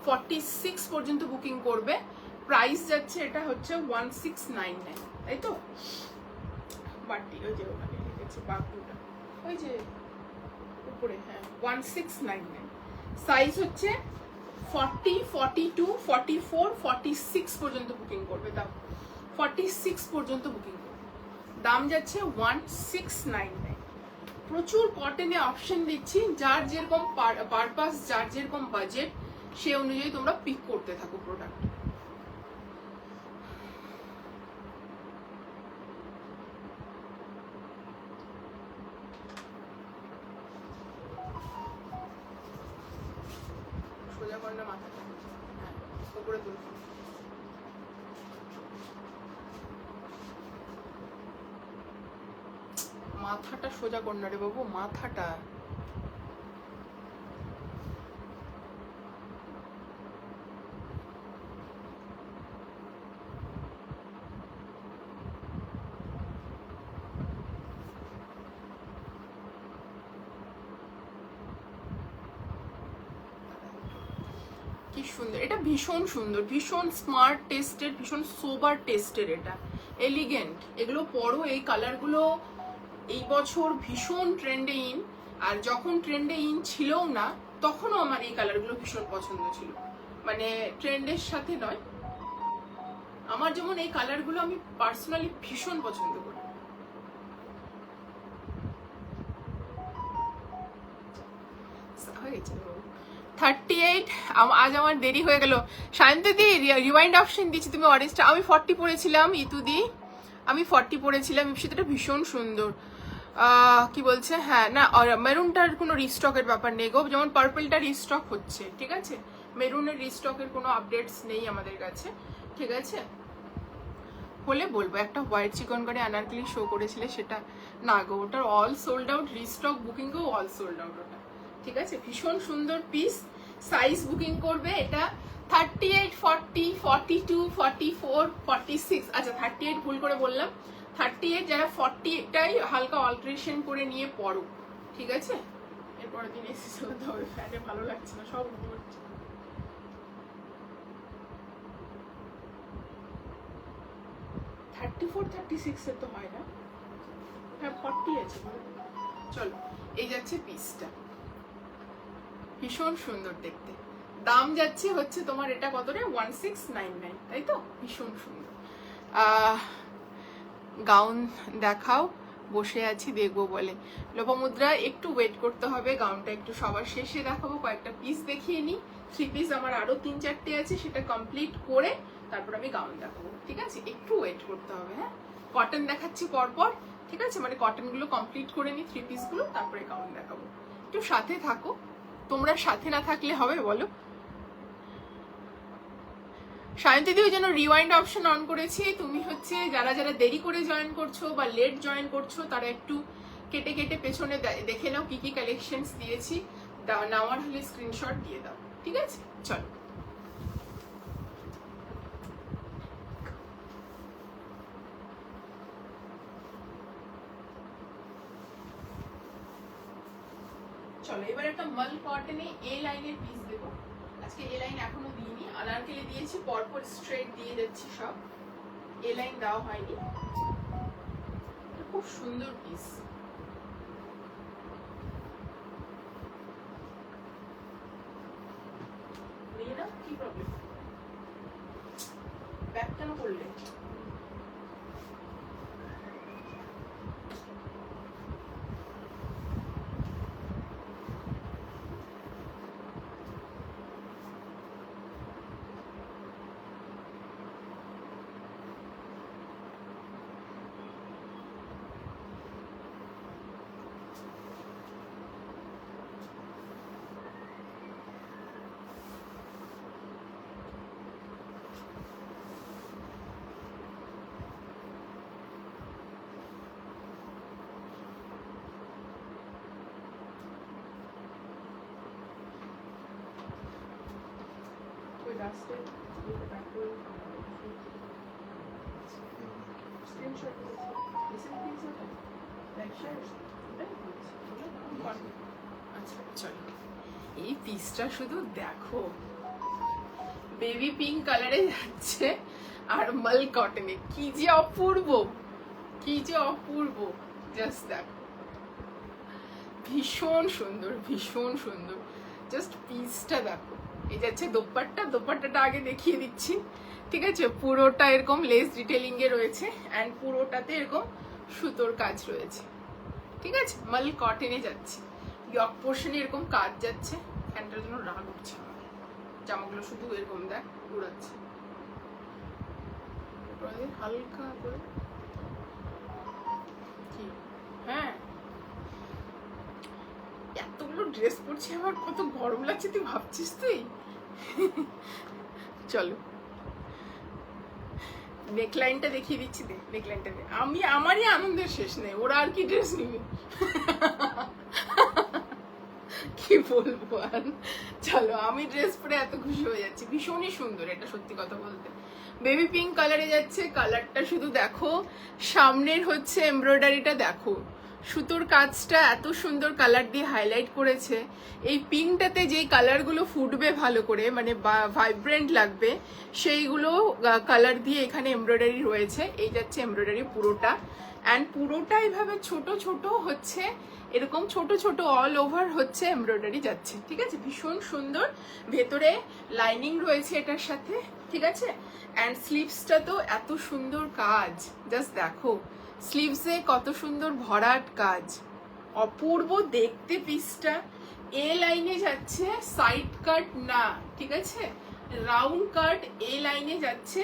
46 পর্যন্ত বুকিং করবে। প্রাইস যাচ্ছে এটা হচ্ছে 1699, তাই তো? বাটি ওই যে ওখানে লিখেছে বাকুটা, ওই যে উপরে, হ্যাঁ 1699। সাইজ হচ্ছে 40, 42, 44, 46 পর্যন্ত বুকিং করবে। দাম 46 পর্যন্ত বুকিং করবে, দাম যাচ্ছে 1699। প্রচুর কটনে অপশন দিচ্ছি, যার যেরকম পারপাস, যার যেরকম বাজেট, সে অনুযায়ী তোমরা পিক করতে থাকো প্রোডাক্ট। সোজা কন্যা মাথাটা, হ্যাঁ উপরে তুল। মাথাটা সোজা কন্যা রে বাবু, মাথাটা। কি সুন্দর, এটা ভীষণ সুন্দর, ভীষণ স্মার্ট টেস্টের, ভীষণ সোবার টেস্টের, এটা এলিগেন্ট। এগুলো পরো, এই কালারগুলো এই বছর ভীষণ ট্রেন্ডে ইন। আর যখন ট্রেন্ডে ইন ছিলও না, তখনও আমার এই কালারগুলো ভীষণ পছন্দ ছিল, মানে ট্রেন্ডের সাথে নয়। আমার যেমন এই কালারগুলো আমি পার্সোনালি ভীষণ পছন্দ করি। হয়ে গেছে 38। আজ আমার দেরি হয়ে গেল। সায়ন্তী রিওয়াইন্ড অপশন দিচ্ছি, তুমি অরেঞ্জটা। আমি 40 পরেছিলাম, ইতুদি আমি 40 পরেছিলাম। ইপসিটা ভীষণ সুন্দর। কি বলছে, হ্যাঁ না মেরুনটার কোনো রিস্টকের ব্যাপার নেই গো, যেমন পার্পলটা রিস্টক হচ্ছে, ঠিক আছে? মেরুনের রিস্টকের কোনো আপডেটস নেই আমাদের কাছে, ঠিক আছে? হলে বলবো। একটা হোয়াইট চিকন করে আনারকলি শো করেছিলে, সেটা না গো, ওটার অল সোল্ড আউট, রিস্টক বুকিংও অল সোল্ড আউট ওটা, ঠিক আছে? ভীষণ সুন্দর পিস। সাইজ বুকিং করবে এটা 38, 40, 42, 44, 46। আচ্ছা 38 ভুল করে বললাম, 38। যারা 40টাই হালকা অল্টারেশন করে নিয়ে পড়ো, ঠিক আছে? এরপরের দিন এসে চলতে হবে, ফ্যানে ভালো লাগছে না, সব উঠে পড়ছে। 34, 36 এর তো হয় না, হ্যাঁ 40 আছে। চলো, এই যাচ্ছে পিসটা, ভীষণ সুন্দর দেখতে। দাম যাচ্ছে হচ্ছে তোমার এটা কত রে, 1699, তাই তো? ভীষণ সুন্দর। গাউন দেখাও, বসে আছি দেখবো বলে। লোপামুদ্রা একটু ওয়েট করতে হবে, গাউনটা একটু সবার শেষে দেখাবো, কয়েকটা পিস দেখিয়ে নিই। 3 পিস আমার আরো 3-4টে আছে, সেটা কমপ্লিট করে তারপর আমি গাউন দেখাবো, ঠিক আছে? একটু ওয়েট করতে হবে, হ্যাঁ। কটন দেখাচ্ছি পরপর, ঠিক আছে? মানে কটন গুলো কমপ্লিট করে নিই, 3 পিস গুলো, তারপরে গাউন দেখাবো। একটু সাথে থাকো, তোমরা সাথে না থাকলে হবে বলো? সায়ন্তী ওই জন্য রিওয়াইন্ড অপশন অন করেছি। তুমি হচ্ছে যারা যারা দেরি করে জয়েন করছো বা লেট জয়েন করছো, তারা একটু কেটে কেটে পেছনে দেখে নাও কি কি কালেকশনস দিয়েছি। নেওয়ার হলে স্ক্রিনশট দিয়ে দাও, ঠিক আছে? চলো, চলো এবার একটা মাল কটনে এ লাইনের পিস দেবো। আজকে এ লাইন এখনো দিইনি, আনারকলি দিয়েছি, পরপর স্ট্রেট দিয়ে যাচ্ছি সব, এ লাইন দেওয়া হয়নি। খুব সুন্দর পিস। নিয়ে নাও, কি প্রবলেম? ব্যাক কেন করলে? এই পিসটা শুধু দেখো, বেবি পিঙ্ক কালারে যাচ্ছে আর মাল কটনে, কি যে অপূর্ব, কি যে অপূর্ব, জাস্ট দেখো, ভীষণ সুন্দর, ভীষণ সুন্দর। জাস্ট পিসটা দেখো। এই যাচ্ছে দোপাট্টা, দোপাট্টাটা আগে দেখিয়ে দিচ্ছি, ঠিক আছে? পুরোটা এরকম লেস ডিটেলিং এ রয়েছে অ্যান্ড পুরোটাতে এরকম সুতোর কাজ রয়েছে, ঠিক আছে? মাল কটনে যাচ্ছে, ইয়ক পোর্শনে এরকম কাজ যাচ্ছে। ফ্যানটার জন্য রাগ উঠছে আমার, জামাগুলো শুধু এরকম দেখ উড়াচ্ছে, হালকা করে। কি হ্যাঁ, এতগুলো ড্রেস পরছি, আমার কত গরম লাগছে তুই ভাবছিস তুই? চলো নেকলাইনটা দেখিয়ে দিচ্ছি, দে নেকলাইনটা দে। আমারই আনন্দের শেষ নেই, ওরা আর কি ড্রেস নিবে। কি বলবো আর, চলো আমি ড্রেস পরে এত খুশি হয়ে যাচ্ছি, ভীষণই সুন্দর এটা, সত্যি কথা বলতে। বেবি পিঙ্ক কালারে যাচ্ছে, কালারটা শুধু দেখো, সামনের হচ্ছে এমব্রয়ডারিটা দেখো, সুতোর কাজটা এত সুন্দর কালার দিয়ে হাইলাইট করেছে। এই পিঙ্কটাতে যেই কালারগুলো ফুটবে ভালো করে, মানে ভাইব্রেন্ট লাগবে, সেইগুলো কালার দিয়ে এখানে এমব্রয়ডারি রয়েছে। এই যাচ্ছে এমব্রয়ডারি পুরোটা, অ্যান্ড পুরোটা এইভাবে ছোট ছোট হচ্ছে, এরকম ছোট ছোট অল ওভার হচ্ছে এমব্রয়ডারি যাচ্ছে, ঠিক আছে? ভীষণ সুন্দর। ভেতরে লাইনিং রয়েছে এটার সাথে, ঠিক আছে? অ্যান্ড স্লিভসটা তো এত সুন্দর কাজ, জাস্ট দেখো স্লিভসে কত সুন্দর ভরাট কাজ, অপূর্ব দেখতে পিসটা। এ লাইনে যাচ্ছে, সাইড কাট না, ঠিক আছে? রাউন্ড কাট এ লাইনে যাচ্ছে।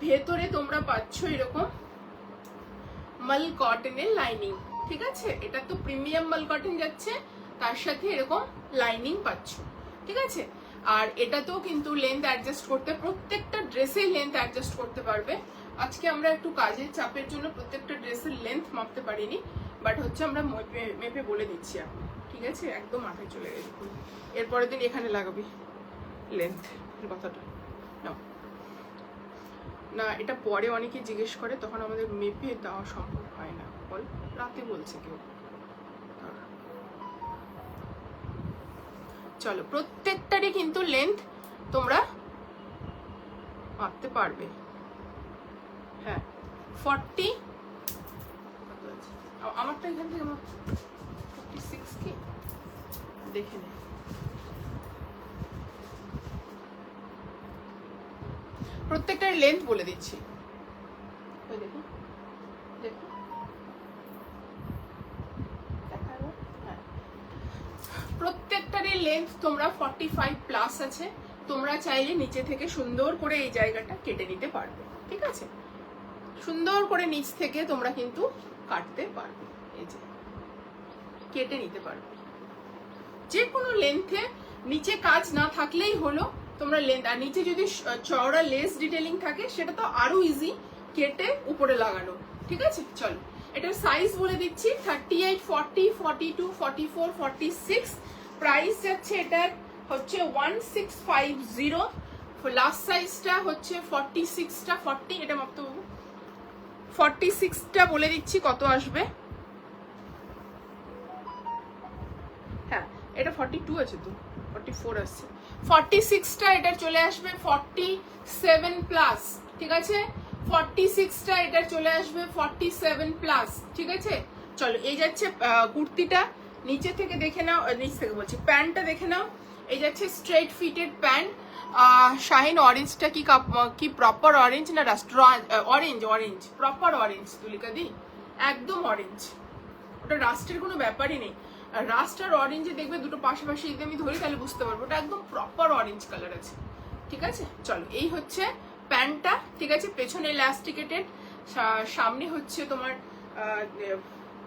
ভেতরে তোমরা পাচ্ছ এরকম মাল কটনের লাইনিং, ঠিক আছে? এটা তো প্রিমিয়াম মাল কটন যাচ্ছে, তার সাথে এরকম লাইনিং পাচ্ছ, ঠিক আছে? আর এটাতেও কিন্তু লেন্থ অ্যাডজাস্ট করতে, প্রত্যেকটা ড্রেসের লেন্থ অ্যাডজাস্ট করতে পারবে। আজকে আমরা একটু কাজের চাপের জন্য প্রত্যেকটা ড্রেসের লেন্থ মাপতে পারিনি, বাট হচ্ছে আমরা মেপে বলে দিচ্ছি এখন, ঠিক আছে? একদম মাথায় চলে গেছে। এরপরের দিন এখানে লাগাবি লেন্থ কথাটা না, না এটা পরে অনেকে জিজ্ঞেস করে, তখন আমাদের মেপে দেওয়া সম্ভব হয় না, বল রাতে বলছে কেউ। চলো প্রত্যেকটারই কিন্তু লেন্থ তোমরা মাপতে পারবে। হ্যাঁ 40, আমারটা এখান থেকে 46 কি দেখে নে। প্রত্যেকটার লেন্থ বলে দিচ্ছি, দেখো দেখো প্রত্যেকটারই লেন্থ তোমরা 45 প্লাস আছে। তোমরা চাইলে নিচে থেকে সুন্দর করে এই জায়গাটা কেটে নিতে পারবে, ঠিক আছে? সুন্দর করে নিচ থেকে তোমরা কিন্তু কাটতে পারবে, এই যে কেটে নিতে পারবে যে কোনো লেন্থে। নিচে কাজ না থাকলেই হলো, তোমরা লেন্থ, আর নিচে যদি চওড়া লেস ডিটেলিং থাকে সেটা তো আরো ইজি, কেটে উপরে লাগানো, ঠিক আছে? চলো এটার সাইজ বলে দিচ্ছি, 38, 40, 42, 44, 46। প্রাইস যাচ্ছে এটার হচ্ছে 1650। লাস্ট সাইজটা হচ্ছে 46টা, 40, এটা মাপতে পাবো 46টা বলে দিচ্ছি কত আসবে। হ্যাঁ এটা 42 আছে তো, 44 আসছে, 46টা এটার চলে আসবে 47 প্লাস, ঠিক আছে? 46টা এটার চলে আসবে 47 প্লাস, ঠিক আছে? চলো এই যাচ্ছে কুর্তিটা, নিচে থেকে দেখে নাও, নিচ থেকে বলছি প্যান্টটা দেখে নাও। এই যাচ্ছে স্ট্রেট ফিটেড প্যান্ট। শাহিন অরেঞ্জটা কি প্রপার অরেঞ্জ না rust? Orange, orange proper orange Tulika di, একদম অরেঞ্জ, ওটা রাস্টের কোনো ব্যাপারই নেই। রাস্ট আর অরেঞ্জে দেখবে দুটো পাশাপাশি যদি আমি ধরি তাহলে বুঝতে পারবো ওটা একদম প্রপার অরেঞ্জ কালার আছে, ঠিক আছে? চলো এই হচ্ছে প্যান্টটা, ঠিক আছে? পেছনে ইলাস্টিকেটেড, সামনে হচ্ছে তোমার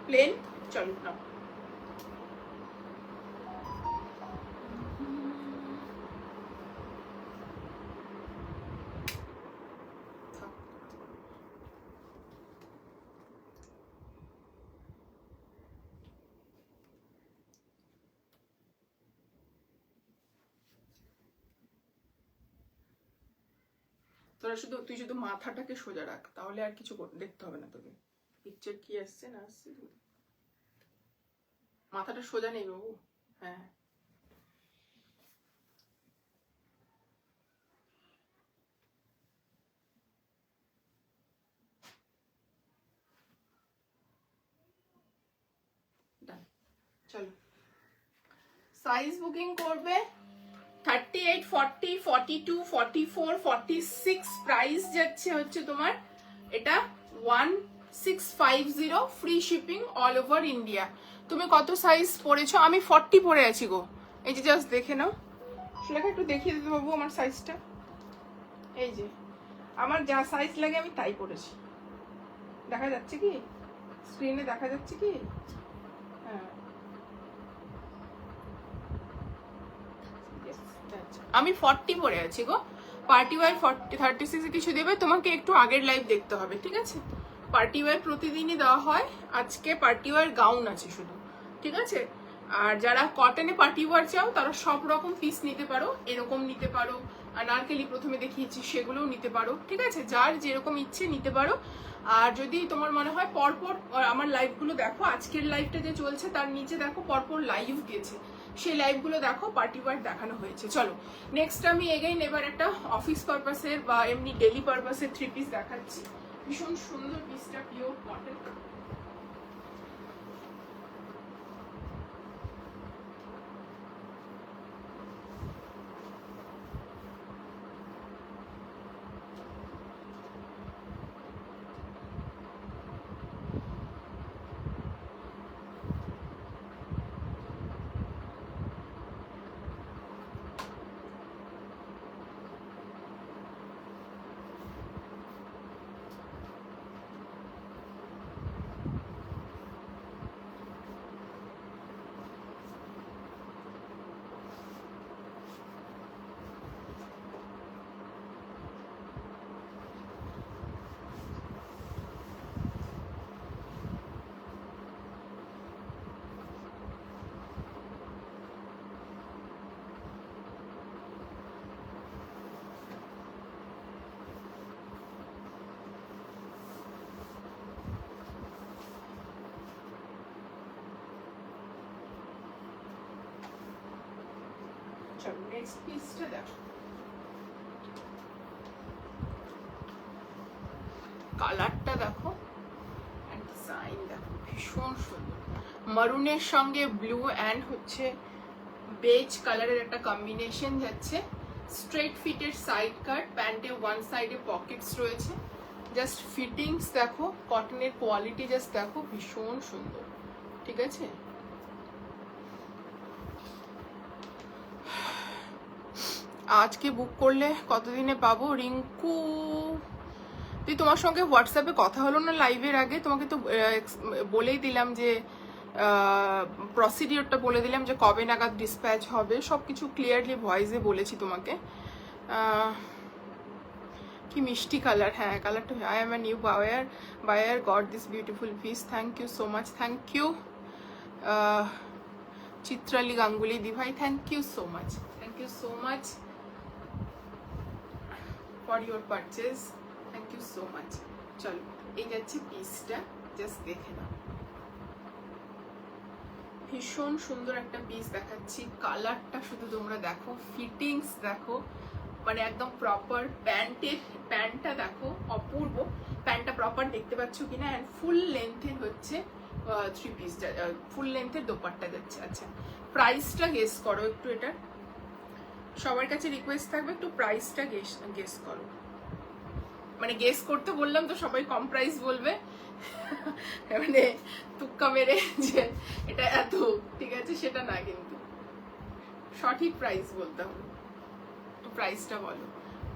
প্লেন। চলো নাও, তুই শুধু মাথাটাকে সোজা রাখ, তাহলে আর কিছু দেখতে হবে না তোকে, পিকচার কি আসছে না আসছে। মাথাটা সোজা নেই বাবু, হ্যাঁ চলো সাইজ বুকিং করবে 38, 40, 42, 44, 46, প্রাইস যাচ্ছে হচ্ছে তোমার এটা 1650, free shipping all over India. তুমি কত সাইজ পরেছো? আমি 40 পরে আছি গো। এই যে জাস্ট দেখে নাও, সুলেখা একটু দেখিয়ে দিতে বাবু আমার সাইজটা। এই যে আমার যা সাইজ লাগে আমি তাই পরেছি। দেখা যাচ্ছে কি স্ক্রিনে? দেখা যাচ্ছে কি? হ্যাঁ, আমি 40 পরে আছি গো। পার্টি ওয়্যার 36 কিছু দেবে, তোমাকে একটু আগের লাইভ দেখতে হবে, ঠিক আছে? পার্টি ওয়্যার প্রতিদিনই দেওয়া হয়, আজকে পার্টি ওয়্যার গাউন আছে শুধু, ঠিক আছে? আর যারা কটনে পার্টি ওয়্যার চাও তারা সব রকম পিস নিতে পারো, এরকম নিতে পারো, আনারকলি প্রথমে দেখিয়েছি সেগুলোও নিতে পারো, ঠিক আছে? যার যেরকম ইচ্ছে নিতে পারো। আর যদি তোমার মনে হয় পরপর আমার লাইভগুলো দেখো, আজকের লাইভটা যে চলছে তার নিচে দেখো পরপর লাইভ গেছে, সেই লাইভগুলো দেখো, পার্টি ওয়্যার দেখানো হয়েছে। চলো নেক্সট আমি এগেইন এবার একটা অফিস পারপাসের বা এমনি ডেলি পারপাসের 3 পিস দেখাচ্ছি। ভীষণ সুন্দর পিসটা, পিওর কটন। চলো নেক্সট পিসটা দেখো, কালারটা দেখো, ডিজাইন দেখো, ভীষণ সুন্দর। মারুনের সঙ্গে ব্লু অ্যান্ড হচ্ছে বেজ কালারের একটা কম্বিনেশন যাচ্ছে। স্ট্রেট ফিটের সাইড কাট, প্যান্টে ওয়ান সাইডে পকেটস রয়েছে। জাস্ট ফিটিংস দেখো, কটনের কোয়ালিটি জাস্ট দেখো, ভীষণ সুন্দর, ঠিক আছে? আজকে বুক করলে কতদিনে পাবো? রিঙ্কু তুই, তোমার সঙ্গে হোয়াটসঅ্যাপে কথা হলো না লাইভের আগে? তোমাকে তো বলেই দিলাম যে প্রসিডিওরটা বলে দিলাম যে কবে নাগাদ ডিসপ্যাচ হবে, সব কিছু ক্লিয়ারলি ভয়েসে বলেছি তোমাকে। কি মিষ্টি কালার, হ্যাঁ কালারটা। I am a new buyer got this beautiful piece, thank you so much, thank you. Chitrali Ganguly di ভাই, thank you so much, thank you so much for your purchase, thank you so much. চলো এই যাচ্ছে পিসটা, just দেখে নাও, ভীষণ সুন্দর একটা piece দেখাচ্ছি। কালারটা শুধু তোমরা দেখো, ফিটিংস দেখো, মানে একদম প্রপার। প্যান্টটা দেখো, অপূর্ব। প্যান্টটা প্রপার দেখতে পাচ্ছ কিনা? অ্যান্ড ফুল লেন্থের হচ্ছে 3 পিস, ফুল লেন্থের দোপাট্টা যাচ্ছে। আচ্ছা প্রাইসটা গেস করো একটু, এটা সবার কাছে রিকোয়েস্ট থাকবে একটু প্রাইসটা গেস করো। মানে গেস করতে বললাম তো সবাই কম প্রাইস বলবে, মানে তুক্কা মেরে যে এটা এত, ঠিক আছে? সেটা না, কিন্তু সঠিক প্রাইস বলতে হবে। প্রাইসটা বলো।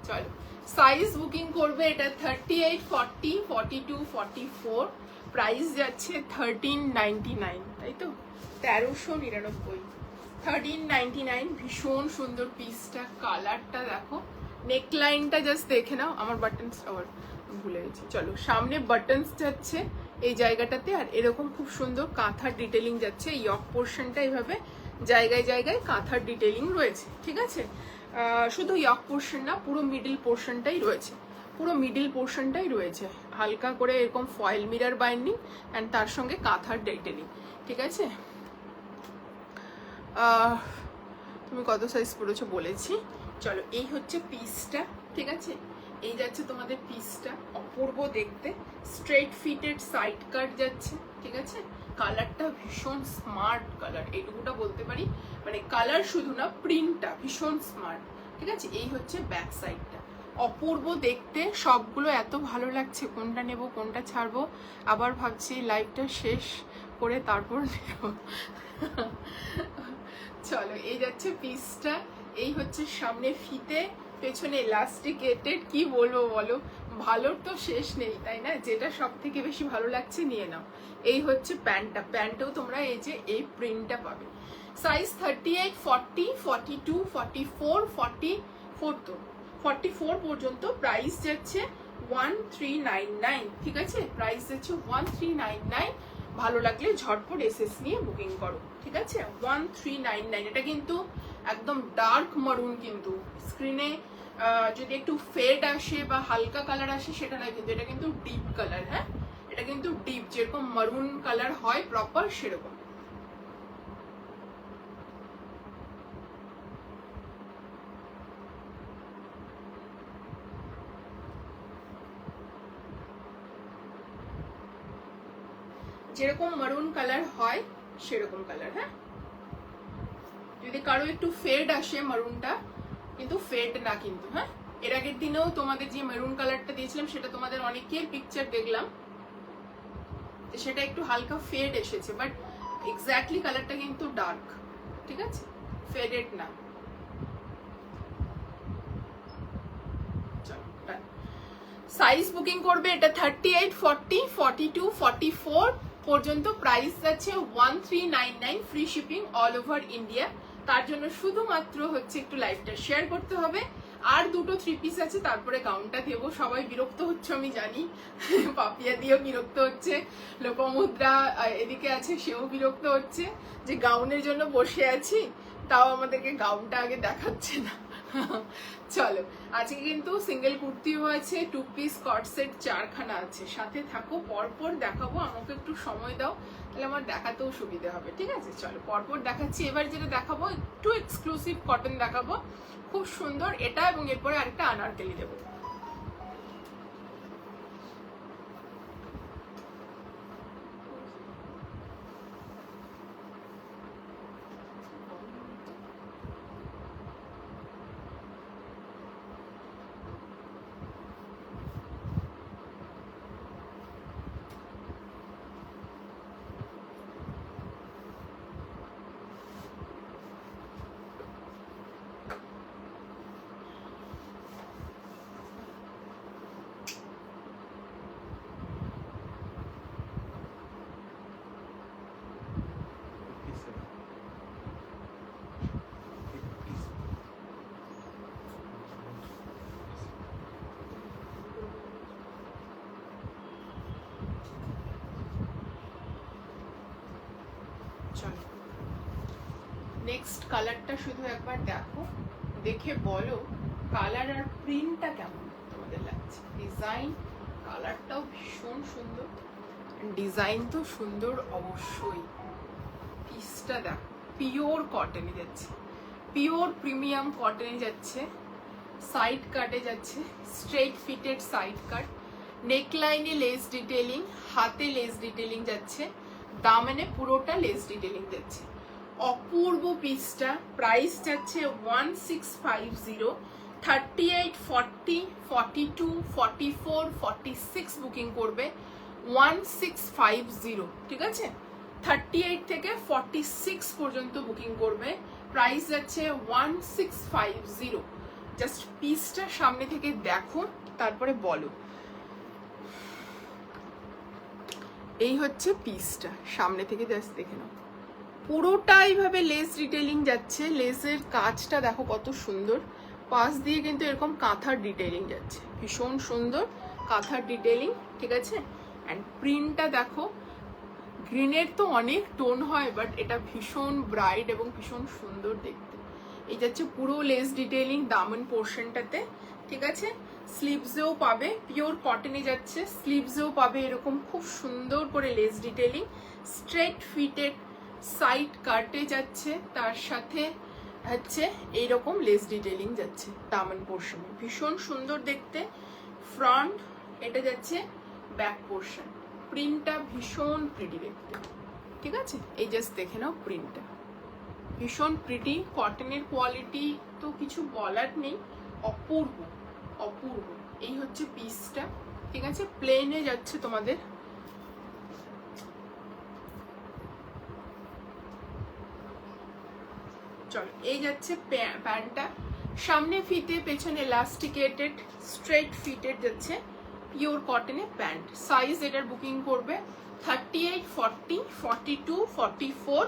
চলো সাইজ বুকিং করবে এটা 38, 40, 42, 44, প্রাইস যাচ্ছে 1399, তাই তো? 1399, 1399। ভীষণ সুন্দর পিসটা, কালারটা দেখো, নেকলাইনটা জাস্ট দেখে নাও। আমার বাটনস আবার ভুলে গেছি। চলো সামনে বাটনস যাচ্ছে এই জায়গাটাতে, আর এরকম খুব সুন্দর কাঁথার ডিটেলিং যাচ্ছে। ইয়ক পোর্শনটা এইভাবে জায়গায় জায়গায় কাঁথার ডিটেলিং রয়েছে, ঠিক আছে? শুধু ইয়ক পোর্শন না, পুরো মিডিল পোর্শনটাই রয়েছে, পুরো মিডিল পোর্শনটাই রয়েছে। হালকা করে এরকম ফয়েল মিরর বাইন্ডিং অ্যান্ড তার সঙ্গে কাঁথার ডিটেলিং, ঠিক আছে? তুমি কত সাইজ পড়েছো বলেছি। চলো এই হচ্ছে পিসটা, ঠিক আছে? এই যাচ্ছে তোমাদের পিসটা, অপূর্ব দেখতে। স্ট্রেট ফিটেড সাইড কাট যাচ্ছে, ঠিক আছে? কালারটা ভীষণ স্মার্ট কালার, এইটুকুটা বলতে পারি। মানে কালার শুধু না, প্রিন্টটা ভীষণ স্মার্ট। ঠিক আছে, এই হচ্ছে ব্যাক সাইডটা, অপূর্ব দেখতে। সবগুলো এত ভালো লাগছে, কোনটা নেব কোনটা ছাড়বো, আবার ভাবছি লাইভটা শেষ করে তারপর নেব। চলো, এই যাচ্ছে পিসটা, এই হচ্ছে সামনে ফিতে, পেছনে ইলাস্টিকেটেড। কি বলবো বলো, ভালোর তো শেষ নেই, তাই না? যেটা সব থেকে বেশি ভালো লাগছে নিয়ে নাও। এই হচ্ছে প্যান্টটা, প্যান্টেও তোমরা এই যে এই প্রিন্টটা পাবে। সাইজ 38, 40, 42, 44, 44 তো 44 পর্যন্ত। প্রাইস যাচ্ছে 1399। ঠিক আছে, প্রাইস যাচ্ছে 1399। ভালো লাগলে ঝটপট এসএস নিয়ে বুকিং করো। ঠিক আছে, 1399। এটা কিন্তু একদম ডার্ক মারুন, কিন্তু স্ক্রিনে যদি একটু ফেড আসে বা হালকা কালার আসে সেটা নয়, কিন্তু এটা কিন্তু ডিপ কালার। হ্যাঁ, এটা কিন্তু ডিপ, যেরকম মারুন কালার হয় প্রপার সেরকম। যেরকম মারুন কালার হয় সেরকম কালার। হ্যাঁ, যদি কারো একটু ফেড আসে মারুনটা, কিন্তু ফেড না কিন্তু। হ্যাঁ, এর আগের দিনেও তোমাদের যে মেরুন কালারটা দিয়েছিলাম সেটা তোমাদের অনেকের পিকচার দেখলাম, সেটা একটু হালকা ফেড এসেছে, বাট এক্স্যাক্টলি কালারটা কিন্তু ডার্ক। ঠিক আছে, ফেডেড না। সাইজ বুকিং করবে, এটা 38, 40, 42, 44 পর্যন্ত। প্রাইস আছে 1399, free shipping all over India. তার জন্য শুধুমাত্র হচ্ছে একটু লাইভটা শেয়ার করতে হবে। আর দুটো 3 পিস আছে, তারপরে গাউনটা দেবো। সবাই বিরক্ত হচ্ছে আমি জানি, পাপিয়া দিয়েও বিরক্ত হচ্ছে, লোপমুদ্রা এদিকে আছে, সেও বিরক্ত হচ্ছে যে গাউনের জন্য বসে আছি, তাও আমাদেরকে গাউনটা আগে দেখাচ্ছে না। চলো, আজকে কিন্তু সিঙ্গেল কুর্তিও আছে, 2 পিস কট সেট 4খানা আছে। সাথে থাকো, পরপর দেখাবো। আমাকে একটু সময় দাও, তাহলে আমার দেখাতেও সুবিধা হবে। ঠিক আছে, চলো পরপর দেখাচ্ছি। এবার যেটা দেখাবো একটু এক্সক্লুসিভ কটন দেখাবো, খুব সুন্দর এটা, এবং এরপরে আরেকটা আনারকলি দেবো। চলো, নেক্সট কালারটা শুধু একবার দেখো, দেখে বলো কালার আর প্রিন্টটা কেমন তোমাদের লাগছে। ডিজাইন, কালারটাও ভীষণ সুন্দর, ডিজাইন তো সুন্দর অবশ্যই। পিসটা দেখো, পিওর কটনে যাচ্ছে, পিওর প্রিমিয়াম কটনে যাচ্ছে। সাইড কাটে যাচ্ছে, স্ট্রেট ফিটেড সাইড কাট, নেকলাইনে লেস ডিটেলিং, হাতে লেস ডিটেলিং যাচ্ছে, দামানে পুরোটা লেস ডিটেলিং যাচ্ছে। অপূর্ব পিসটা। প্রাইস যাচ্ছে 1650। 38, 40, 42, 44, 46 বুকিং করবে 1650। ঠিক আছে, 38 থেকে 46 পর্যন্ত বুকিং করবে। প্রাইস যাচ্ছে 1650। জাস্ট পিসটা সামনে থেকে দেখো, তারপরে বলো। এই হচ্ছে পিসটা, সামনে থেকে জাস্ট দেখে নাও। পুরোটাই ভাবে লেস ডিটেলিং যাচ্ছে, লেসের কাজটা দেখো কত সুন্দর, পাশ দিয়ে কিন্তু এরকম কাঁথার ডিটেলিং যাচ্ছে, ভীষণ সুন্দর কাঁথার ডিটেলিং। ঠিক আছে, অ্যান্ড প্রিন্টটা দেখো, গ্রিনের তো অনেক টোন হয়, বাট এটা ভীষণ ব্রাইট এবং ভীষণ সুন্দর দেখতে। এই যাচ্ছে পুরো লেস ডিটেলিং দামন পোর্শনটাতে। ঠিক আছে, স্লিভসেও পাবে, পিওর কটনে যাচ্ছে, স্লিভসেও পাবে এরকম খুব সুন্দর করে less detailing. Straight fitted side কাটে যাচ্ছে, তার সাথে হচ্ছে এইরকম লেস ডিটেলিং যাচ্ছে দামন পোর্শনে, ভীষণ সুন্দর দেখতে। ফ্রন্ট, এটা যাচ্ছে ব্যাক পোর্শন, প্রিন্টটা ভীষণ প্রিটি দেখতে। ঠিক আছে, এই জাস্ট দেখে নাও প্রিন্টটা, ভীষণ প্রিটি, কটনের কোয়ালিটি তো কিছু বলার নেই, অপূর্ব অপূর্ব। এই হচ্ছে পিসটা, ঠিক আছে, প্লেনে যাচ্ছে তোমাদের। চলো, এই যাচ্ছে প্যান্টটা, সামনে ফিতে পেছনে ইলাস্টিকেটেড স্ট্রেট ফিটেড যাচ্ছে, পিওর কটনে প্যান্ট। সাইজ এটার বুকিং করবে 38, 40, 42, 44,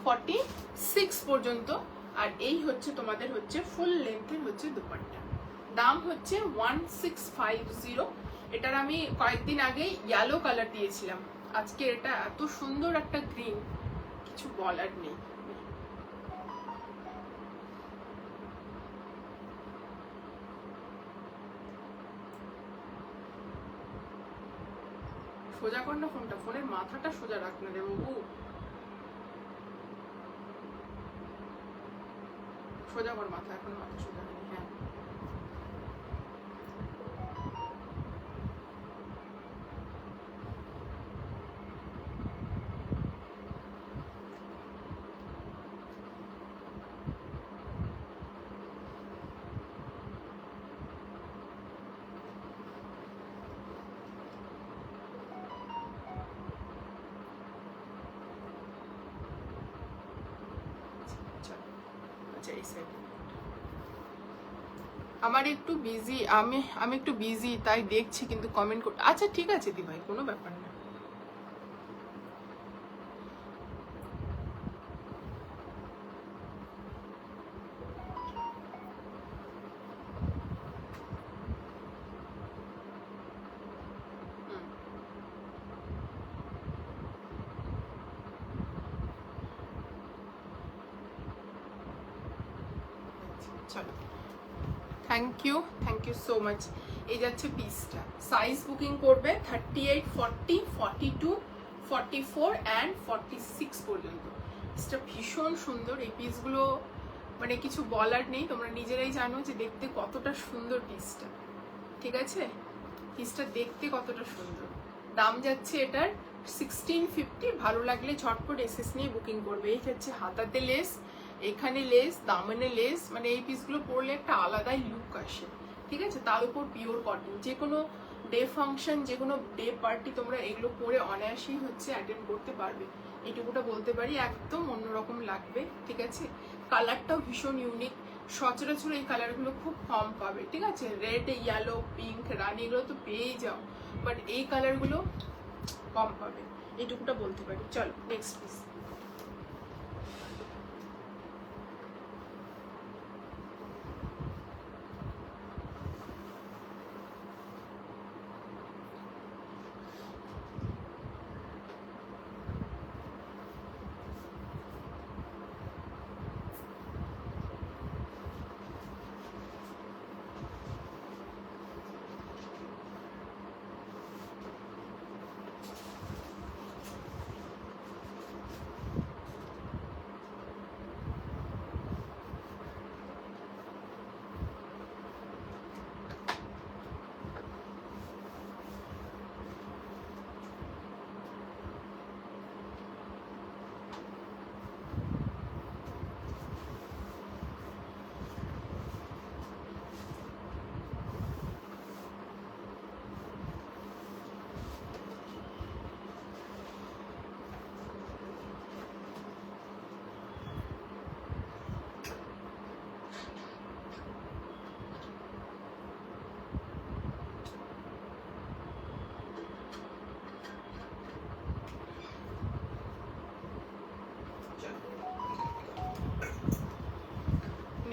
46 পর্যন্ত। আর এই হচ্ছে তোমাদের হচ্ছে ফুল লেন্থের হচ্ছে দুপাট্টা। দাম হচ্ছে 1650। এটার আমি কয়েকদিন আগে ইয়েলো কালার দিয়েছিলাম, আজকে এটা এত সুন্দর একটা গ্রিন, কিছু বলার নেই। সোজা কর না ফোনটা, ফোনের মাথাটা সোজা রাখ না রে বাবু, সোজা কর মাথা, এখন মাথা সোজা হয়নি। হ্যাঁ, আচ্ছা এই সাইড আমার একটু বিজি, আমি একটু বিজি তাই দেখছি, কিন্তু কমেন্ট করতে। আচ্ছা ঠিক আছে দি ভাই, কোনো ব্যাপার না। চলো, থ্যাংক ইউ সো মাচ। এই যাচ্ছে পিসটা, সাইজ বুকিং করবে 38, 40, 42, 44 অ্যান্ড 46 পর্যন্ত। পিসটা ভীষণ সুন্দর, এই পিসগুলো মানে কিছু বলার নেই, তোমরা নিজেরাই জানো যে দেখতে কতটা সুন্দর পিসটা, ঠিক আছে, পিসটা দেখতে কতটা সুন্দর। দাম যাচ্ছে এটার 1650। ভালো লাগলে ঝটপট এসএস নিয়ে বুকিং করবে। এই হচ্ছে হাতাতে লেস, এখানে লেস, দামনে লেস, মানে এই পিসগুলো পরলে একটা আলাদাই লুক আসে, ঠিক আছে। তার উপর পিওর কটন, যে কোনো ডে ফাংশন, যে কোনো ডে পার্টি তোমরা এগুলো পরে অনায়াসেই হচ্ছে অ্যাটেন্ড করতে পারবে, এইটুকুটা বলতে পারি। একদম অন্যরকম লাগবে, ঠিক আছে। কালারটাও ভীষণ ইউনিক, সচরাচর এই কালারগুলো খুব কম পাবে, ঠিক আছে। রেড, ইয়েলো, পিঙ্ক, রানি এগুলো তো পেয়েই যাও, বাট এই কালারগুলো কম পাবে, এইটুকুটা বলতে পারি। চলো নেক্সট পিস।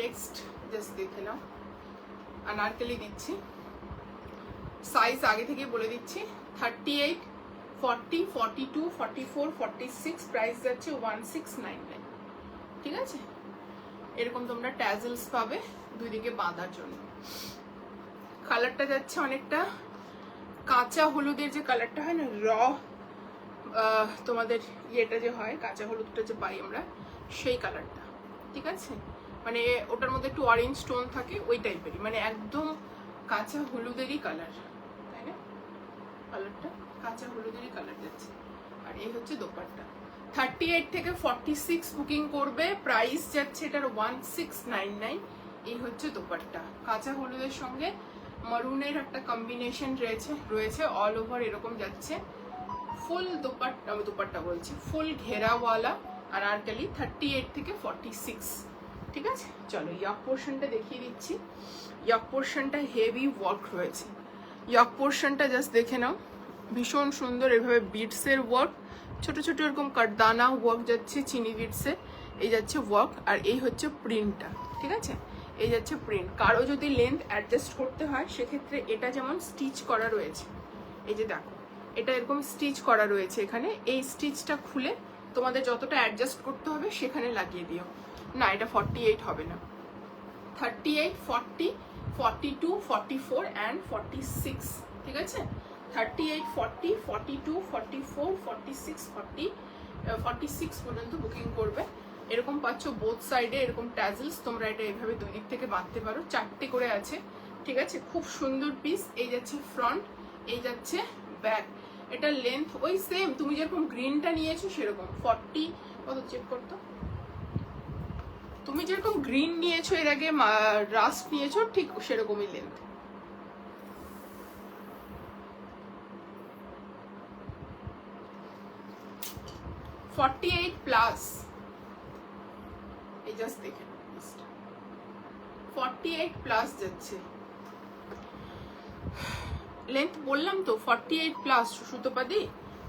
নেক্সট জাস্ট দেখে নাও, আনারকলি দিচ্ছি, সাইজ আগে থেকে বলে দিচ্ছি 38, 40, 42, 44, 46, প্রাইস যাচ্ছে 1699, ঠিক আছে। এরকম তোমরা ট্যাজেলস পাবে দুই দিকে বাঁধার জন্য। কালারটা যাচ্ছে অনেকটা কাঁচা হলুদের যে কালারটা হয় না, র তোমাদের ইয়েটা যে হয় কাঁচা হলুদটা যে পাই আমরা, সেই কালারটা, ঠিক আছে। মানে ওটার মধ্যে একটু অরেঞ্জ টোন থাকে, ওই টাইপেরই, মানে একদম কাঁচা হলুদেরই কালার, তাই না, কালারটা কাঁচা হলুদেরই কালার যাচ্ছে। আর এই হচ্ছে দোপাট্টা, 38 থেকে 46 বুকিং করবে, প্রাইস যাচ্ছে এটার 1699। এই হচ্ছে দোপাট্টা, কাঁচা হলুদের সঙ্গে মারুনের একটা কম্বিনেশন রয়েছে অল ওভার এরকম যাচ্ছে। ফুল দোপাট্টা বলছি, ফুল ঘেরাওয়ালা আনারকলি, 38 থেকে 46। ঠিক আছে, চলো ইয়ক পোর্শনটা দেখিয়ে দিচ্ছি। ইয়ক পোর্শনটা হেভি ওয়ার্ক রয়েছে। ইয়ক পোর্শনটা জাস্ট দেখে নাও, ভীষণ সুন্দর এভাবে বিটসের ওয়ার্ক, ছোট ছোট এরকম কাটদানা ওয়ার্ক যাচ্ছে চিনি বিটসের, এই যাচ্ছে ওয়ার্ক, আর এই হচ্ছে প্রিন্টটা। ঠিক আছে, এই যাচ্ছে প্রিন্ট। কারো যদি লেন্থ অ্যাডজাস্ট করতে হয় সেক্ষেত্রে এটা যেমন স্টিচ করা রয়েছে, এই যে দেখো এটা এরকম স্টিচ করা রয়েছে এখানে, এই স্টিচটা খুলে তোমাদের যতটা অ্যাডজাস্ট করতে হবে সেখানে লাগিয়ে দিও। না, এটা 48 হবে না, 38, 40, 42, 44 অ্যান্ড 46। ঠিক আছে, 38, 40, 42, 44, 46, 40, 46 পর্যন্ত বুকিং করবে। এরকম পাচ্ছ বোথ সাইডে এরকম ট্যাজেলস, তোমরা এটা এইভাবে দুই দিক থেকে বাঁধতে পারো, 4টে করে আছে। ঠিক আছে, খুব সুন্দর পিস। এই যাচ্ছে ফ্রন্ট, এই যাচ্ছে ব্যাক। এটা লেন্থ ওই সেম, তুমি যেরকম গ্রিনটা নিয়েছো সেরকম 40, কত চেক করতো, তুমি যেরকম গ্রিন নিয়েছো এর আগে, রাস্ট নিয়েছো, ঠিক সেরকমই লেন্থ। +48, এই জাস্ট দেখে 48+ যাচ্ছে লেন্থ, বললাম তো 48+ সুতোপাদি।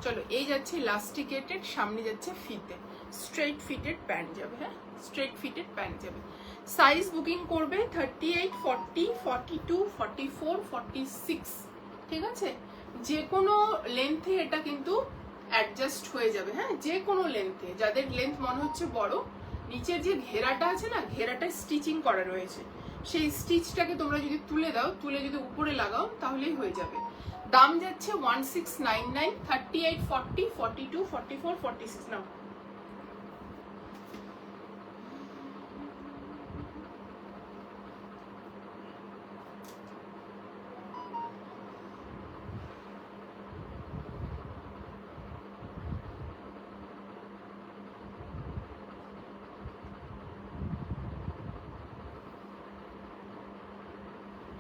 চলো, এই যাচ্ছে ইলাস্টিকেটেড, সামনে যাচ্ছে ফিতে, স্ট্রেট ফিটেড প্যান্ট যাবে। হ্যাঁ, স্ট্রেট ফিটেড প্যান্ট যাবে। সাইজ বুকিং করবে 38, 40, 42, 44, 46। ঠিক আছে, যে কোনো লেন্থে এটা কিন্তু অ্যাডজাস্ট হয়ে যাবে। হ্যাঁ, যে কোনো লেন্থে, যাদের লেন্থ মনে হচ্ছে বড়, নিচের যে ঘেরাটা আছে না, ঘেরাটা স্টিচিং করা রয়েছে, সেই স্টিচটাকে তোমরা যদি তুলে দাও, তুলে যদি উপরে লাগাও তাহলেই হয়ে যাবে। দাম যাচ্ছে 1699, 38, 40, 42, 44, 46। নাও,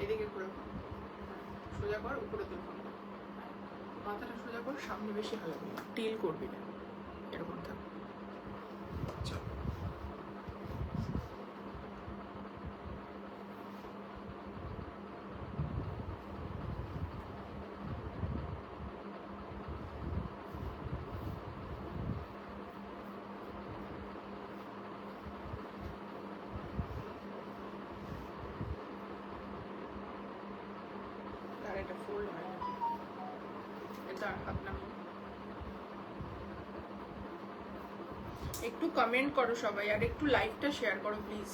এদিকে করে সোজা কর, উপরে তুল, মাথাটা সোজা কর, সামনে বেশি হালাবি না, টিল করবি না, এরকম থাক। চল, তার এটা ফোল্ড হয় না, এটা হাত নামিয়ে। একটু কমেন্ট করো সবাই, আর একটু লাইভটা শেয়ার করো প্লিজ।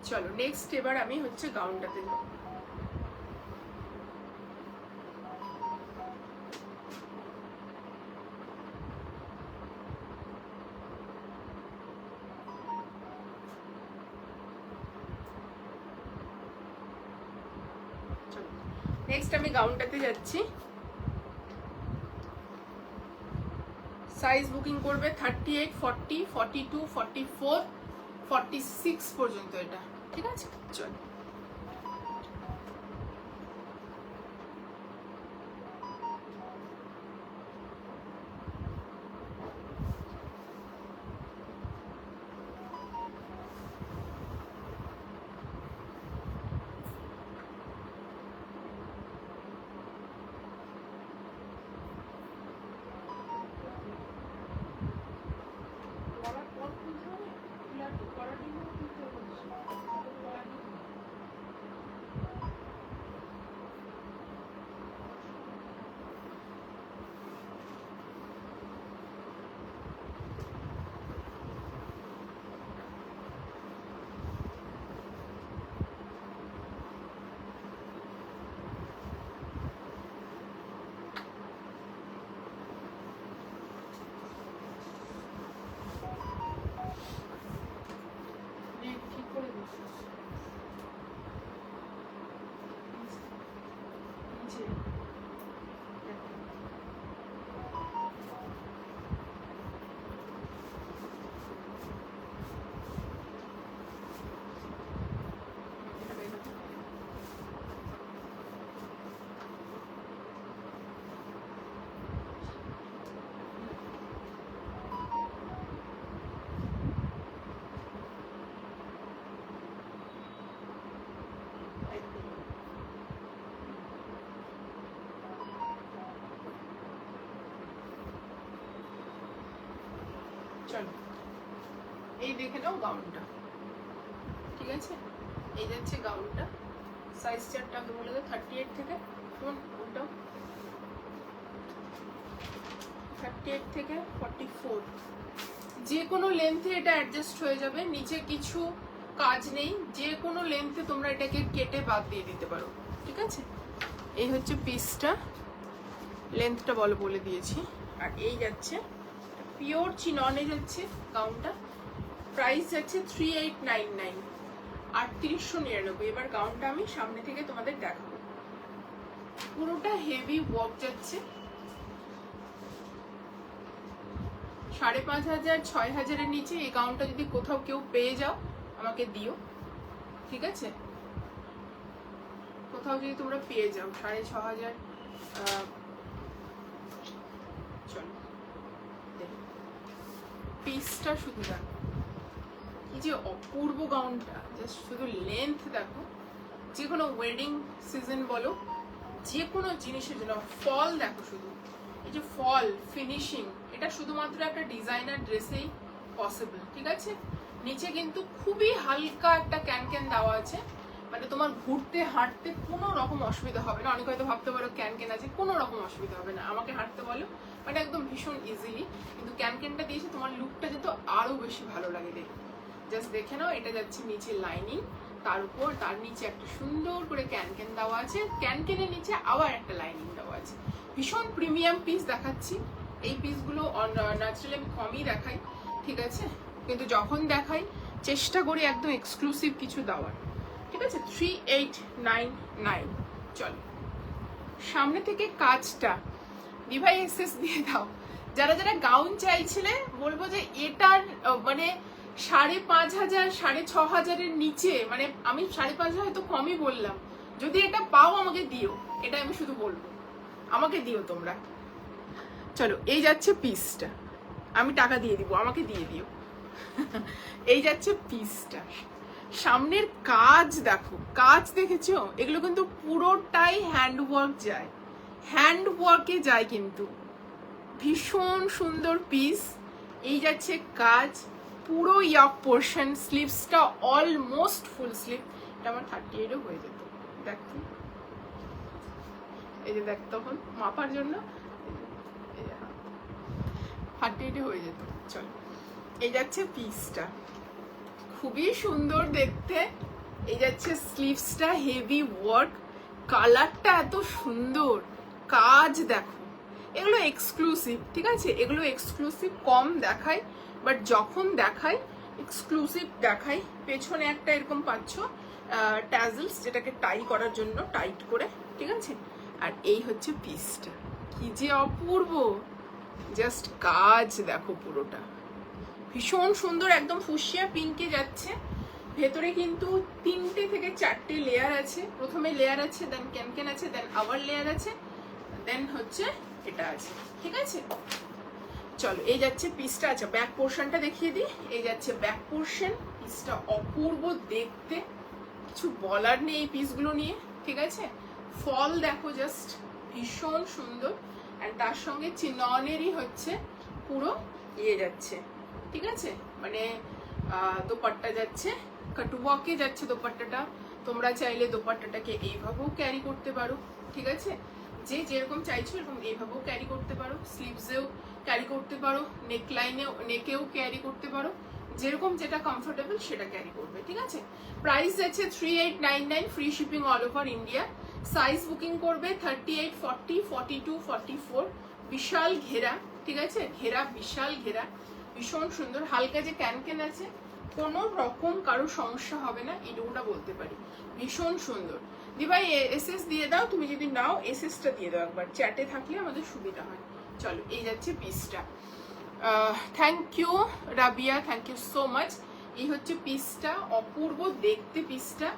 চলো নেক্সট, এবার আমি হচ্ছে গাউনটাতে যাব। নেক্সট আমি গাউনটাতে যাচ্ছি। সাইজ বুকিং করবে 38, 40, 42, 44, 46 পর্যন্ত এটা। ঠিক আছে, চল। এই দেখে নাও গাউনটা, ঠিক আছে? এই যাচ্ছে গাউনটা, সাইজ চারটা আগে বলে দাও, 38 থেকে ওটাও 38 থেকে 44, যে কোনো লেন্থে এটা অ্যাডজাস্ট হয়ে যাবে। নিচে কিছু কাজ নেই, যে কোনো লেন্থে তোমরা এটাকে কেটে বাদ দিয়ে দিতে পারো, ঠিক আছে? এই হচ্ছে পিসটা, লেন্থটা বলে দিয়েছি। আর এই যাচ্ছে পিওর চিননে যাচ্ছে গাউনটা, প্রাইস যাচ্ছে 3899, 3899। এবার গাউনটা আমি সামনে থেকে তোমাদের দেখাবো, পুরোটা হেভি ওয়ার্ক যাচ্ছে। 5500 6000-এর নিচে এই গাউনটা যদি কোথাও কেউ পেয়ে যাও আমাকে দিও, ঠিক আছে? কোথাও যদি তোমরা পেয়ে যাও 6500, চলো পিসটা শুধু দেখো, কি যে অপূর্ব গাউনটা, জাস্ট শুধু লেন্থ দেখো। যে কোনো ওয়েডিং সিজন বলো, যে কোনো জিনিসের জন্য, ফল দেখো শুধু, এই যে ফল ফিনিশিং, এটা শুধুমাত্র একটা ডিজাইনার ড্রেসেই পসিবল, ঠিক আছে? নিচে কিন্তু খুবই হালকা একটা ক্যান দেওয়া আছে, মানে তোমার ঘুরতে হাঁটতে কোনো রকম অসুবিধা হবে না। অনেকে হয়তো ভাবতে পারো ক্যান আছে, কোনো রকম অসুবিধা হবে না। আমাকে হাঁটতে বলো, মানে একদম ভীষণ ইজিলি, কিন্তু ক্যানটা দিয়েছে তোমার লুকটা যেত আরো বেশি ভালো লাগে দেখে। জাস্ট দেখে নাও, এটা যাচ্ছে নিচে লাইনিং, তার উপর তার নিচে একটা সুন্দর করে ক্যান দেওয়া আছে, ক্যানের নিচে আবার একটা লাইনিং দেওয়া আছে। ভীষণ প্রিমিয়াম পিস দেখাচ্ছি। এই পিসগুলো ন্যাচারালি আমি কমই দেখাই, ঠিক আছে? কিন্তু যখন দেখাই চেষ্টা করি একদম এক্সক্লুসিভ কিছু দেওয়ার, ঠিক আছে? 3899। চলো সামনে থেকে কাজটা দিভাই এক্সেস দিয়ে দাও। যারা যারা গাউন চাইছিলে বলবো যে এটার মানে 5500 6500-এর নিচে, মানে আমি 5500 হয়তো কমই বললাম, যদি এটা পাও আমাকে দিও, এটা আমি শুধু বলবো, আমাকে দিও তোমরা। চলো এই যাচ্ছে পিসটা, আমি টাকা দিয়ে দিব, আমাকে দিয়ে দিও। এই যাচ্ছে পিসটা, সামনের কাজ দেখো, কাজ দেখেছো? এগুলো কিন্তু পুরোটাই হ্যান্ডওয়ার্ক যায়, হ্যান্ডওয়ার্কে যায়, কিন্তু ভীষণ সুন্দর পিস। এই যাচ্ছে কাজ, পুরো ইয়ক পোর্শন, স্লিভসটা অলমোস্ট ফুল স্লিভ। এটা আমার 38-ও হয়ে যেত, দেখো এই যে দেখ, তখন মাপার জন্য 38 হয়ে যেত। চলো এই যাচ্ছে পিসটা, খুবই সুন্দর দেখতে। এই যাচ্ছে স্লিভসটা, হেভি ওয়ার্ক, কালারটা এত সুন্দর, কাজ দেখো। এগুলো এক্সক্লুসিভ, ঠিক আছে? এগুলো এক্সক্লুসিভ, কম দেখাই, বাট যখন দেখাই এক্সক্লুসিভ দেখাই। পেছনে একটা এরকম পাচ্ছ ট্যাজেলস, যেটাকে টাই করার জন্য টাইট করে, ঠিক আছে? আর এই হচ্ছে পিসটা, কি যে অপূর্ব, জাস্ট কাজ দেখো পুরোটা, ভীষণ সুন্দর, একদম ফুসিয়া পিঙ্কে যাচ্ছে। ভেতরে কিন্তু 3টে থেকে 4টে লেয়ার আছে। প্রথমে লেয়ার আছে, দেন ক্যান আছে, দেন আবার লেয়ার আছে, দেন হচ্ছে এটা আছে, ঠিক আছে? চলো এই যাচ্ছে পিসটা। আচ্ছা ব্যাক পোর্শনটা দেখিয়ে দিই। এই যাচ্ছে ব্যাক পোর্শন, পিসটা অপূর্ব দেখতে, কিছু বলার নেই এই পিসগুলো নিয়ে, ঠিক আছে? ফল দেখো জাস্ট ভীষণ সুন্দর, অ্যান্ড তার সঙ্গে চিননেরই হচ্ছে পুরো ইয়ে যাচ্ছে, ঠিক আছে? মানে দোপাট্টা যাচ্ছে, কাটওয়ার্কে যাচ্ছে দোপাট্টাটা। তোমরা চাইলে দোপাট্টাটাকে এইভাবেও ক্যারি করতে পারো, ঠিক আছে? যে যেরকম চাইছো এরকম এইভাবেও ক্যারি করতে পারো, স্লিভসেও ক্যারি করতে পারো, নেকেও ক্যারি করতে পারো, যেরকম যেটা কমফোর্টেবল সেটা ক্যারি করবে, ঠিক আছে? প্রাইস আছে 3899, free shipping all over India. Size booking করবে 38, 40, 42, 44। বিশাল ঘেরা, ঠিক আছে? ঘেরা, বিশাল ঘেরা, ভীষণ সুন্দর। হালকা যে ক্যান আছে, কোনো রকম কারো সমস্যা হবে না, এটুকুটা বলতে পারি। ভীষণ সুন্দর। দিভাই এসএস দিয়ে দাও, তুমি যদি নাও এসএসটা দিয়ে দাও একবার, চ্যাটে থাকলে আমাদের সুবিধা হয়। চলো এই যাচ্ছে পিসটা। Thank you Rabiya, thank you so much. এই হচ্ছে পিসটা, অপূর্ব দেখতে পিসটা।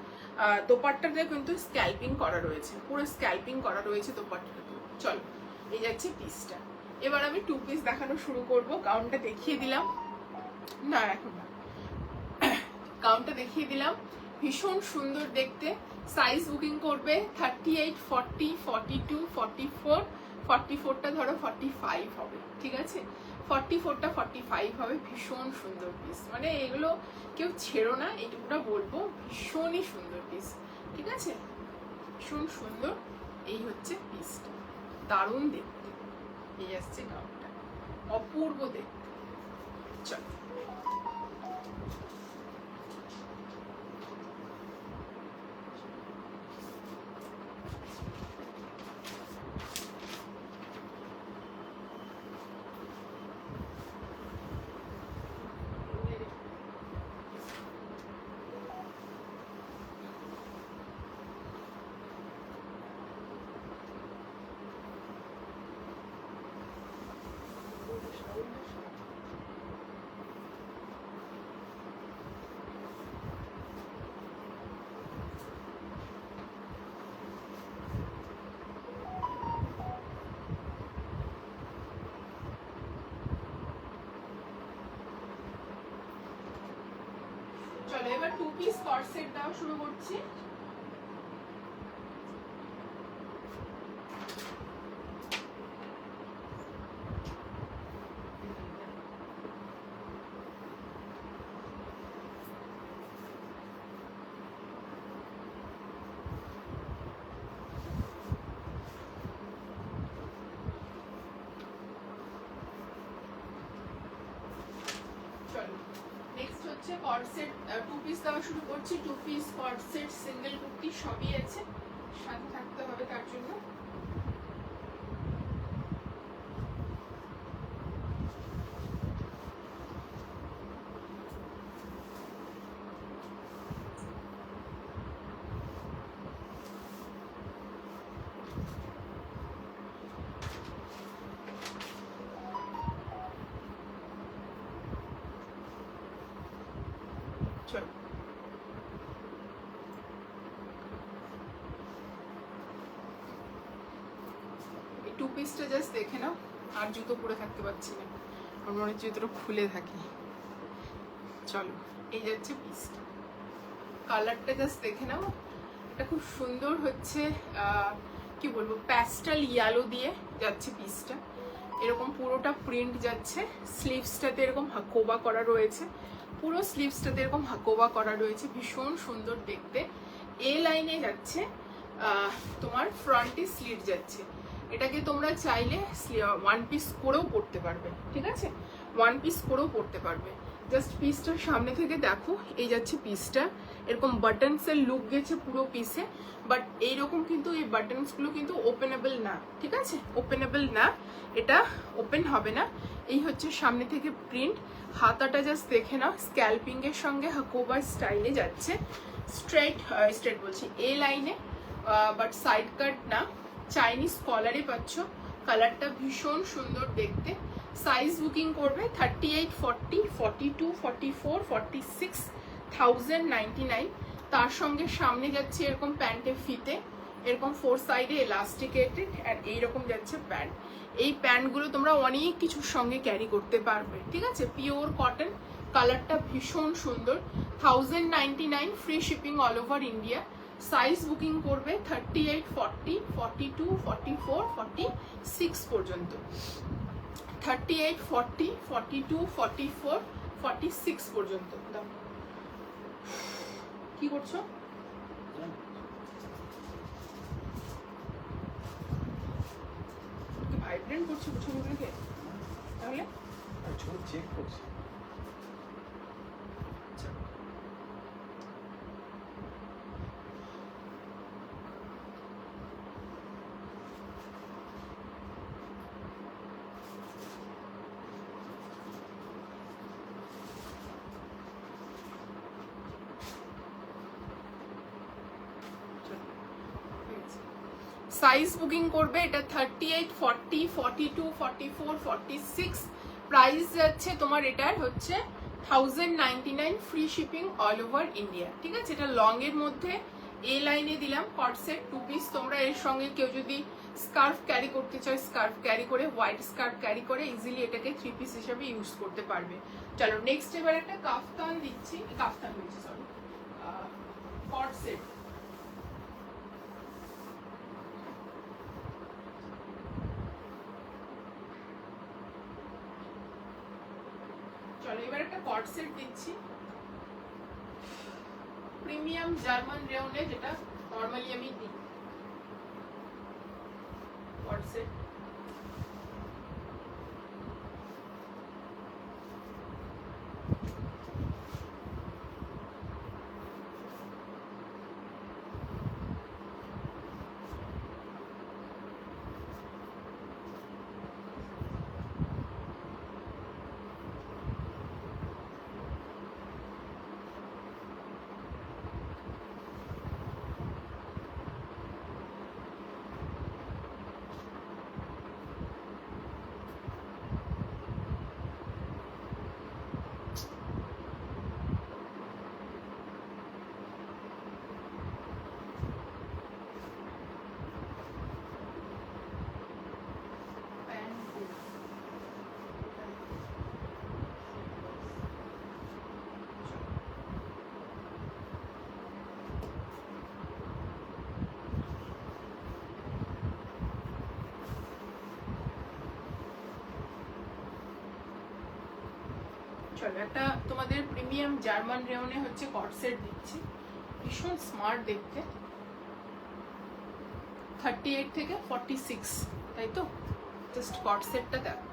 দোপাট্টাটা কিন্তু স্ক্যাল্পিং করা রয়েছে, পুরো স্ক্যাল্পিং করা রয়েছে দোপাট্টাটা। চলো এই যাচ্ছে পিসটা। এবার আমি 2 পিস দেখানো শুরু করব। গাউনটা দেখিয়ে দিলাম, না এখন না, গাউনটা দেখিয়ে দিলাম, ভীষণ সুন্দর দেখতে। সাইজ বুকিং করবে 38, 40, 42, 44, 44টা ধরো 45 হবে, ঠিক আছে? 44টা 45 হবে, ভীষণ সুন্দর পিস, মানে এগুলো কেউ ছেড়ো না, এইটুকুটা বলবো, ভীষণই সুন্দর পিস, ঠিক আছে, ভীষণ সুন্দর। এই হচ্ছে পিসটা, দারুণ দেখতে, এই আসছে গাউনটা, অপূর্ব দেখতে। চলো চলো এবার 2 পিস কর্সেট দেওয়া শুরু করছি। কর্সেট 2 পিস দেওয়া শুরু করছি। 2 পিস কর্সেট সিঙ্গেল কুর্তি সবই আছে, সাথে থাকতে হবে তার জন্য। টু পিসটা জাস্ট দেখে নাও, আর জুতো পরে থাকতে পারছি না, আমার মনে হচ্ছে জুতোটা খুলে থাকি। চলো এই যাচ্ছে পিসটা, কালারটা জাস্ট দেখে নাও, এটা খুব সুন্দর হচ্ছে, কি বলবো, প্যাস্টেল ইয়েলো দিয়ে যাচ্ছে পিসটা, এরকম পুরোটা প্রিন্ট যাচ্ছে, স্লিভসটাতে এরকম হাকোবা করা রয়েছে, পুরো স্লিভসটাতে এরকম হাকোবা করা রয়েছে, ভীষণ সুন্দর দেখতে। এ লাইনে যাচ্ছে, তোমার ফ্রন্টে স্লিট যাচ্ছে, এটাকে তোমরা চাইলে 1 পিস করেও পরতে পারবে, ঠিক আছে, 1 পিস করেও পরতে পারবে। জাস্ট পিসটার সামনে থেকে দেখো, এই যাচ্ছে পিসটা, এরকম বাটনসের লুক গেছে পুরো পিসে, বাট এইরকম কিন্তু এই বাটনসগুলো কিন্তু ওপেনেবল না, ঠিক আছে, ওপেনেবল না, এটা ওপেন হবে না। এই হচ্ছে সামনে থেকে প্রিন্ট, হাতাটা জাস্ট দেখে নাও, স্ক্যালপিং এর সঙ্গে হাকোবার স্টাইলে যাচ্ছে, স্ট্রেট বলছি এ লাইনে, বাট সাইড কাট না, চাইনিজ কলারে পাচ্ছ, কালারটা ভীষণ সুন্দর দেখতে। সাইজ বুকিং করবে 38, 40, 42, 44, 46, 1099। তার সঙ্গে সামনে যাচ্ছে এরকম প্যান্টে ফিতে, এরকম 4 সাইডে এলাস্টিকেটেড, আর এইরকম যাচ্ছে প্যান্ট। এই প্যান্টগুলো তোমরা অনেক কিছুর সঙ্গে ক্যারি করতে পারবে, ঠিক আছে, পিওর কটন, কালারটা ভীষণ সুন্দর। 1099, free shipping all over India. Size booking করবে 38, 40, 42, 44, 46 পর্যন্ত, 38, 40, 42, 44, 46 পর্যন্ত। দাও, কি করছো? ভাইব্রেন্ট করছে ছবিগুলোকে, তাহলে ছবি চেক করছি। সাইজ বুকিং করবে, এটা 38, 40, 42, 44, 46। প্রাইস যাচ্ছে তোমার এটার হচ্ছে 1099, free shipping all over India, ঠিক আছে। এটা লং এর মধ্যে এ লাইনে দিলাম কটসেট 2 পিস। তোমরা এর সঙ্গে কেউ যদি স্কার্ফ ক্যারি করতে চায়, স্কার্ফ ক্যারি করে, হোয়াইট স্কার্ফ ক্যারি করে ইজিলি এটাকে 3 পিস হিসাবে ইউজ করতে পারবে। চলো নেক্সট এবার একটা কাফতান দিচ্ছি, কাফতান দিচ্ছি সরি, কটসেট। কট সেট দিচ্ছি প্রিমিয়াম জার্মান রেওনে, যেটা নর্মালি আমি দিই কট সেট। চলো একটা তোমাদের প্রিমিয়াম জার্মান রেওনে হচ্ছে কট সেট দিচ্ছি, ভীষণ স্মার্ট দেখতে, 38 থেকে 46, তাই তো? জাস্ট কট সেটটা দেখো,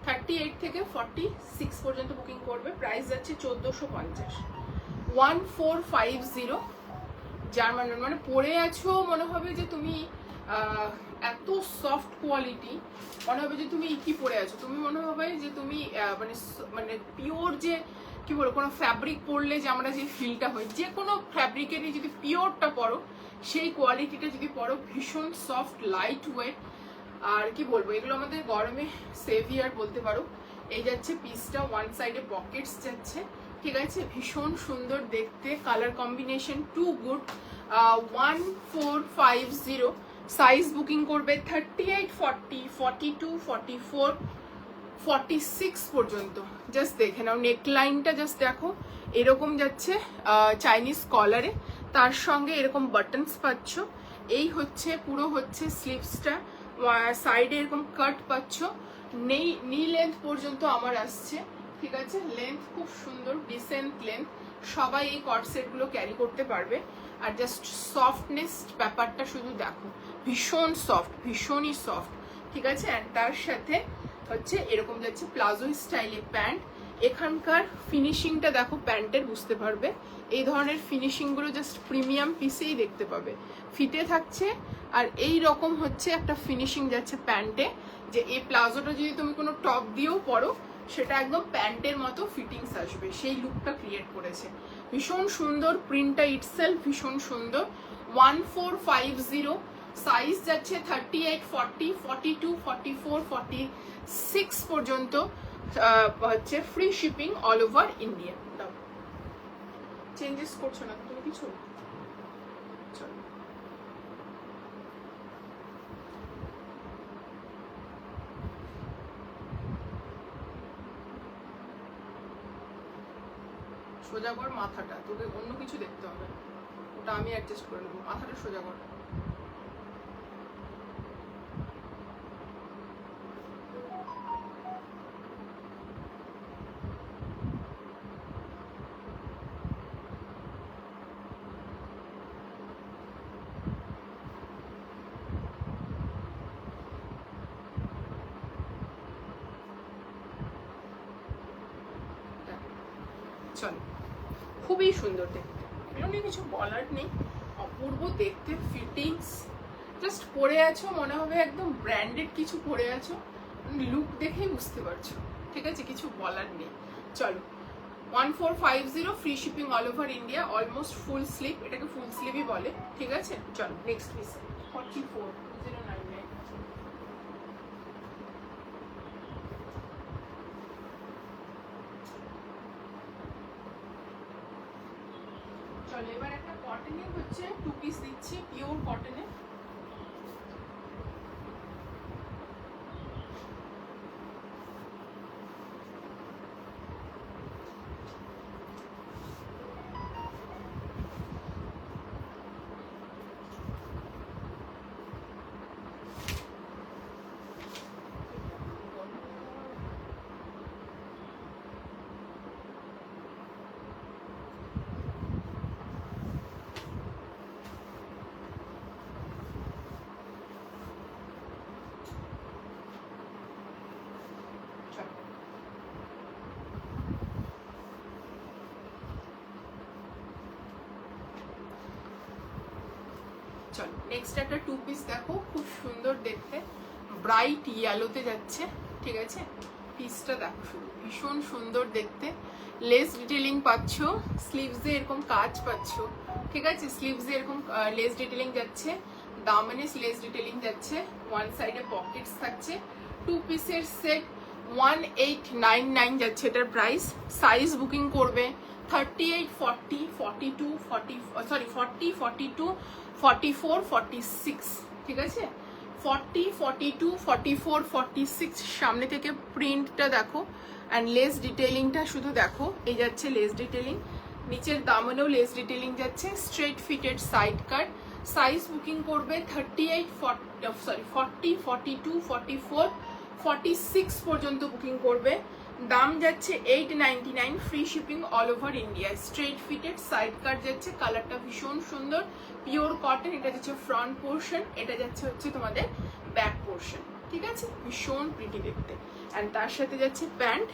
38 থেকে 46 পর্যন্ত বুকিং করবে, প্রাইস যাচ্ছে 1450, 1450 জার্মান, মানে পরে আছো মনে হবে যে তুমি এত সফট কোয়ালিটি, মনে হবে যে তুমি কি পরে আছো, তুমি মনে হবে যে তুমি মানে পিওর, যে কি বলবো, কোনো ফ্যাব্রিক পরলে যে আমরা যে ফিলটা হয়, যে কোনো ফ্যাব্রিকেরই যদি পিওরটা পরো সেই কোয়ালিটিটা যদি পরো, ভীষণ সফট লাইট ওয়েট। আর কি বলবো, এগুলো আমাদের গরমে সেভিয়ার বলতে পারো। এই যাচ্ছে পিসটা, ওয়ান সাইডে পকেটস যাচ্ছে, ঠিক আছে, ভীষণ সুন্দর দেখতে, colour combination too good. 1450 size booking করবে 38, 40, 42, 44, 46 পর্যন্ত। জাস্ট দেখে নাও, নেকলাইনটা জাস্ট দেখো, এরকম যাচ্ছে চাইনিজ কলারে, তার সঙ্গে এরকম বাটনস পাচ্ছ। এই হচ্ছে পুরো হচ্ছে স্লিভসটা, সাইডে এরকম কাট পাচ্ছ, নি লেন্থ পর্যন্ত আমার আসছে, ঠিক আছে, লেন্থ খুব সুন্দর, ডিসেন্ট লেন্থ, সবাই এই কট সেটগুলো ক্যারি করতে পারবে। আর জাস্ট সফটনেস ব্যাপারটা শুধু দেখো, ভীষণ সফট, ভীষণই সফট, ঠিক আছে। অ্যান্ড তার সাথে হচ্ছে এরকম যাচ্ছে প্লাজো স্টাইলে প্যান্ট, এখানকার ফিনিশিংটা দেখো প্যান্টের, বুঝতে পারবে এই ধরনের ফিনিশিংগুলো জাস্ট প্রিমিয়াম পিসেই দেখতে পাবে, ফিতে থাকছে। আর এই রকম হচ্ছে একটা ফিনিশিং যাচ্ছে প্যান্টে, যে এই প্লাজোটা যদি তুমি কোনো টপ দিয়েও পরো সেটা একদম প্যান্টের মতো ফিটিংস আসবে, সেই লুকটা ক্রিয়েট করেছে, ভীষণ সুন্দর, প্রিন্টটা ইটসেলফ ভীষণ সুন্দর। 1450 সাইজ যাচ্ছে 38, 40, 42, 44, 46 পর্যন্ত, হচ্ছে free shipping all over India. দাও, চেঞ্জেস করছো না তুমি কিছু? চলো, সোজা কর মাথাটা, তোকে অন্য কিছু দেখতে হবে, ওটা আমি অ্যাডজাস্ট করে নেবো, মাথাটা সোজা কর। চলো, খুবই সুন্দর দেখতে, এগুলো নিয়ে কিছু বলার নেই, অপূর্ব দেখতে, ফিটিংস, জাস্ট পরে আছো মনে হবে একদম ব্র্যান্ডেড কিছু পরে আছো, লুক দেখেই বুঝতে পারছো, ঠিক আছে, কিছু বলার নেই। চলো, 1450 free shipping all over India, almost full sleeve, এটাকে ফুল স্লিভই বলে, ঠিক আছে। চলো নেক্সট পিস, 44,099। চলো, এবার একটা কটনের হচ্ছে টু পিস দিচ্ছি, পিওর কটনের, চলো নেক্সট একটা টু পিস দেখো, খুব সুন্দর দেখতে, ব্রাইট ইয়েলোতে যাচ্ছে, ঠিক আছে। পিসটা দেখো শুধু, ভীষণ সুন্দর দেখতে, লেস ডিটেলিং পাচ্ছ, স্লিভসে এরকম কাজ পাচ্ছ, ঠিক আছে। স্লিভসে এরকম লেস ডিটেলিং যাচ্ছে, দামানে লেস ডিটেলিং যাচ্ছে, ওয়ান সাইডে পকেটস থাকছে। টু পিসের সেট 1899 যাচ্ছে এটার প্রাইস। সাইজ বুকিং করবে 38, 40, 42, 40, সরি 40, 42, 44, 46, ঠিক আছে। 40, 42, 44, 46 সামনে থেকে প্রিন্টটা দেখো, অ্যান্ড লেস ডিটেলিংটা শুধু দেখো, এই যাচ্ছে লেস ডিটেলিং, নিচের দামানেও লেস ডিটেলিং যাচ্ছে, স্ট্রেট ফিটেড সাইড কাট। সাইজ বুকিং করবে 38, 40, 42, 44, 46 পর্যন্ত বুকিং করবে। দাম যাচ্ছে 899, free shipping all over India. Straight fitted side কাট যাচ্ছে, কালারটা ভীষণ সুন্দর, পিওর কটন। এটা যাচ্ছে ফ্রন্ট পোর্শন, এটা যাচ্ছে হচ্ছে তোমাদের ব্যাক পোর্শন, ঠিক আছে। ভীষণ প্রিটি দেখতে, অ্যান্ড তার সাথে যাচ্ছে প্যান্ট,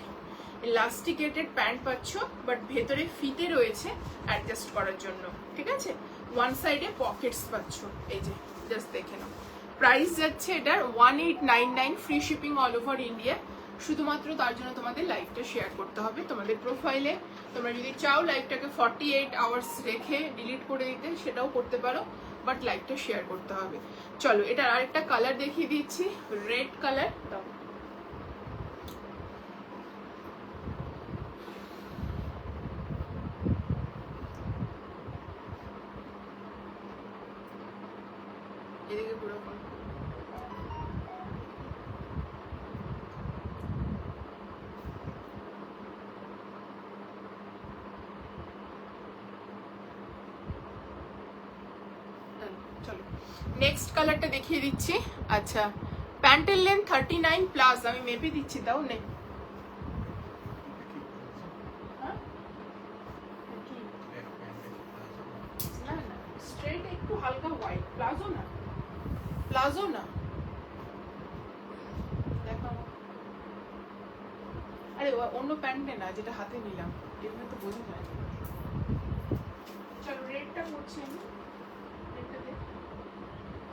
ইলাস্টিকেটেড প্যান্ট পাচ্ছ, বাট ভেতরে ফিতে রয়েছে অ্যাডজাস্ট করার জন্য, ঠিক আছে। ওয়ান সাইডে পকেটস পাচ্ছ, এই যে জাস্ট দেখে নাও। প্রাইস যাচ্ছে এটার 1899, free shipping all over India. শুধুমাত্র তার জন্য তোমাদের লাইভটা শেয়ার করতে হবে তোমাদের প্রোফাইলে। তোমরা যদি চাও লাইভটাকে 48 আওয়ার্স রেখে ডিলিট করে দিতে, সেটাও করতে পারো, বাট লাইভটা শেয়ার করতে হবে। চলো এটার আরেকটা কালার দেখিয়ে দিচ্ছি, রেড কালার। দাও এদিকে পুরো চলো নেক্সট কালারটা দেখিয়ে দিচ্ছি। আচ্ছা, প্যান্টের লেন্থ 39 প্লাস, আমি মেপে দিচ্ছি, তাও নেই না না, স্ট্রেট একটু হালকা হোয়াইট, প্লাজো না, প্লাজো না, দেখো আরে অন্য প্যান্টে না, যেটা হাতে নিলাম, এভাবে তো বোঝা যায়। চলো রেডটা করছি আমি, রেডটা দেখ,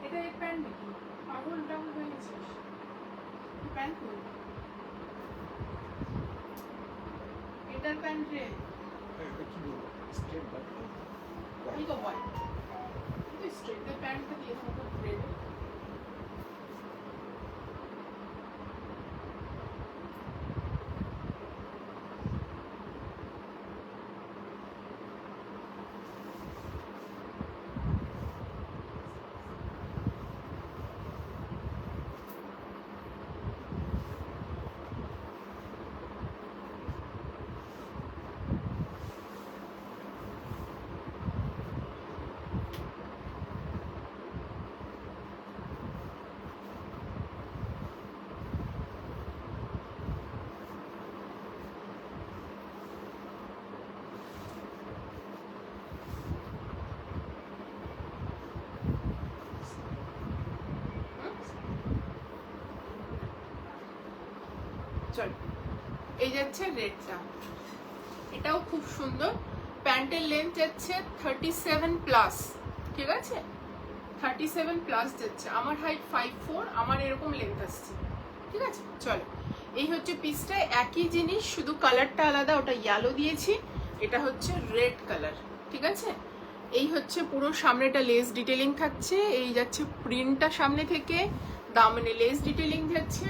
এটা এক প্যান্ট নাকি পাগল টাগল হয়ে গেছিস, প্যান্ট কই, এটার প্যান্ট রে, স্ট্রেট বাট হালকা হোয়াইট, কিন্তু স্ট্রেটের প্যান্টটা দিয়ে দেবো রেড। চল এই যাচ্ছে রেডটা, এটাও খুব সুন্দর। প্যান্টের লেন্থ যাচ্ছে 37 প্লাস, ঠিক আছে, 37 প্লাস যাচ্ছে। আমার হাইট 5'4", আমার এরকম লেন্থ আসছে, ঠিক আছে। চলো এই হচ্ছে পিসটা, একই জিনিস, শুধু কালারটা আলাদা, ওটা ইয়েলো দিয়েছি, এটা হচ্ছে রেড কালার, ঠিক আছে। এই হচ্ছে পুরো সামনেটা লেস ডিটেলিং থাকছে, এই যাচ্ছে প্রিন্টটা সামনে থেকে, দামনে লেস ডিটেলিং যাচ্ছে,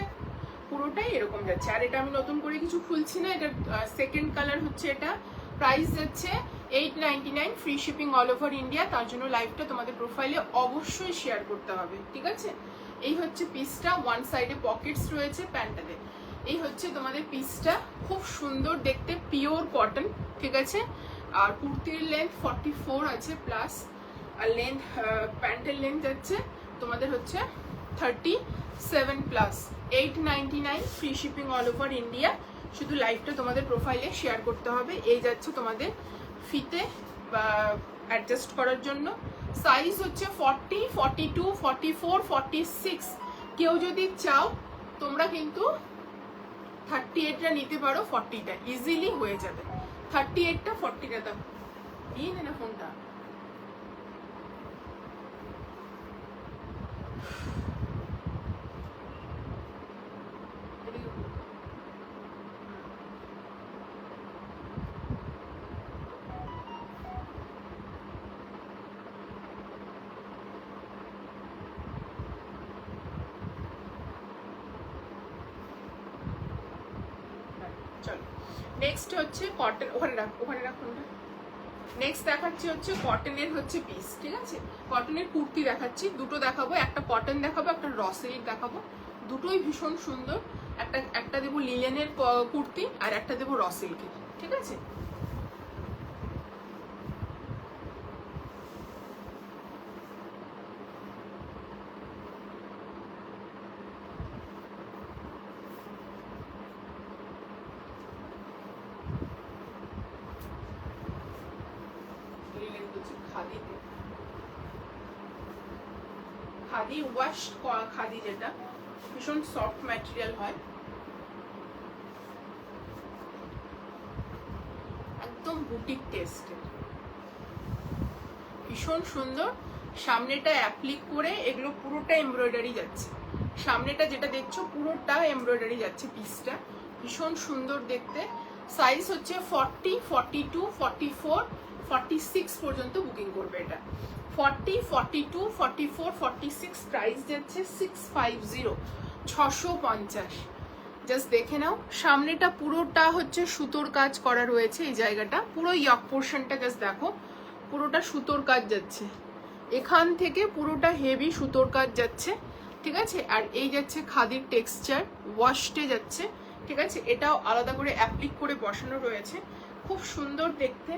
পুরোটাই এরকম যাচ্ছে। আর এটা আমি নতুন করে কিছু খুলছি না, এটা সেকেন্ড কালার হচ্ছে এটা। প্রাইস যাচ্ছে 899, free shipping all over India. তার জন্য লাইভটা তোমাদের প্রোফাইলে অবশ্যই শেয়ার করতে হবে, ঠিক আছে। এই হচ্ছে পিসটা, ওয়ান সাইডে পকেটস রয়েছে প্যান্টাতে। এই হচ্ছে তোমাদের পিসটা, খুব সুন্দর দেখতে, পিওর কটন, ঠিক আছে। আর কুর্তির লেন্থ 44 আছে প্লাস, আর লেন্থ প্যান্টের লেন্থ যাচ্ছে তোমাদের হচ্ছে 37 plus. 899, free shipping all over India. শুধু লাইভটা তোমাদের প্রোফাইলে শেয়ার করতে হবে। এই যাচ্ছে তোমাদের ফিতে বা অ্যাডজাস্ট করার জন্য। সাইজ হচ্ছে 40, 42, 44, 46। কেউ যদি চাও তোমরা কিন্তু 38টা নিতে পারো, 40টা ইজিলি হয়ে যাবে। 38টা 40টা দাও, নিয়ে নে না ফোনটা। চলো নেক্সট হচ্ছে কটন, ওখানে রাখুন না। নেক্সট দেখাচ্ছি হচ্ছে কটনের হচ্ছে পিস, ঠিক আছে? কটনের কুর্তি দেখাচ্ছি, দুটো দেখাবো, একটা কটন দেখাবো, একটা র সিল্ক দেখাবো। দুটোই ভীষণ সুন্দর। একটা দেবো লিলেনের কুর্তি আর একটা দেবো র সিল্কের, ঠিক আছে? খাদিতে, খাদি ওয়াশ খাদি, যেটা ভীষণ সফট ম্যাটেরিয়াল হয়, একদম বুটিক টেস্টের, ভীষণ সুন্দর। সামনেটা অ্যাপ্লিক করে এগুলো পুরোটা এমব্রয়ডারি যাচ্ছে, সামনেটা যেটা দেখছো পুরোটা এমব্রয়ডারি যাচ্ছে পিসটা, ভীষণ সুন্দর দেখতে। সাইজ হচ্ছে 40, 42, 44, 46 পর্যন্ত বুকিং করবে এটা। 40, 42, 44, 46, প্রাইস যাচ্ছে 650, 650। জাস্ট দেখে নাও, সামনেটা পুরোটা হচ্ছে সুতোর কাজ করা রয়েছে, এই জায়গাটা পুরো ইয়ক পোর্শনটা জাস্ট দেখো, পুরোটা সুতোর কাজ যাচ্ছে, এখান থেকে পুরোটা হেভি সুতোর কাজ যাচ্ছে, ঠিক আছে? আর এই যাচ্ছে খাদির টেক্সচার, ওয়াশটে যাচ্ছে, ঠিক আছে? এটাও আলাদা করে অ্যাপ্লিক করে বসানো রয়েছে, খুব সুন্দর দেখতে।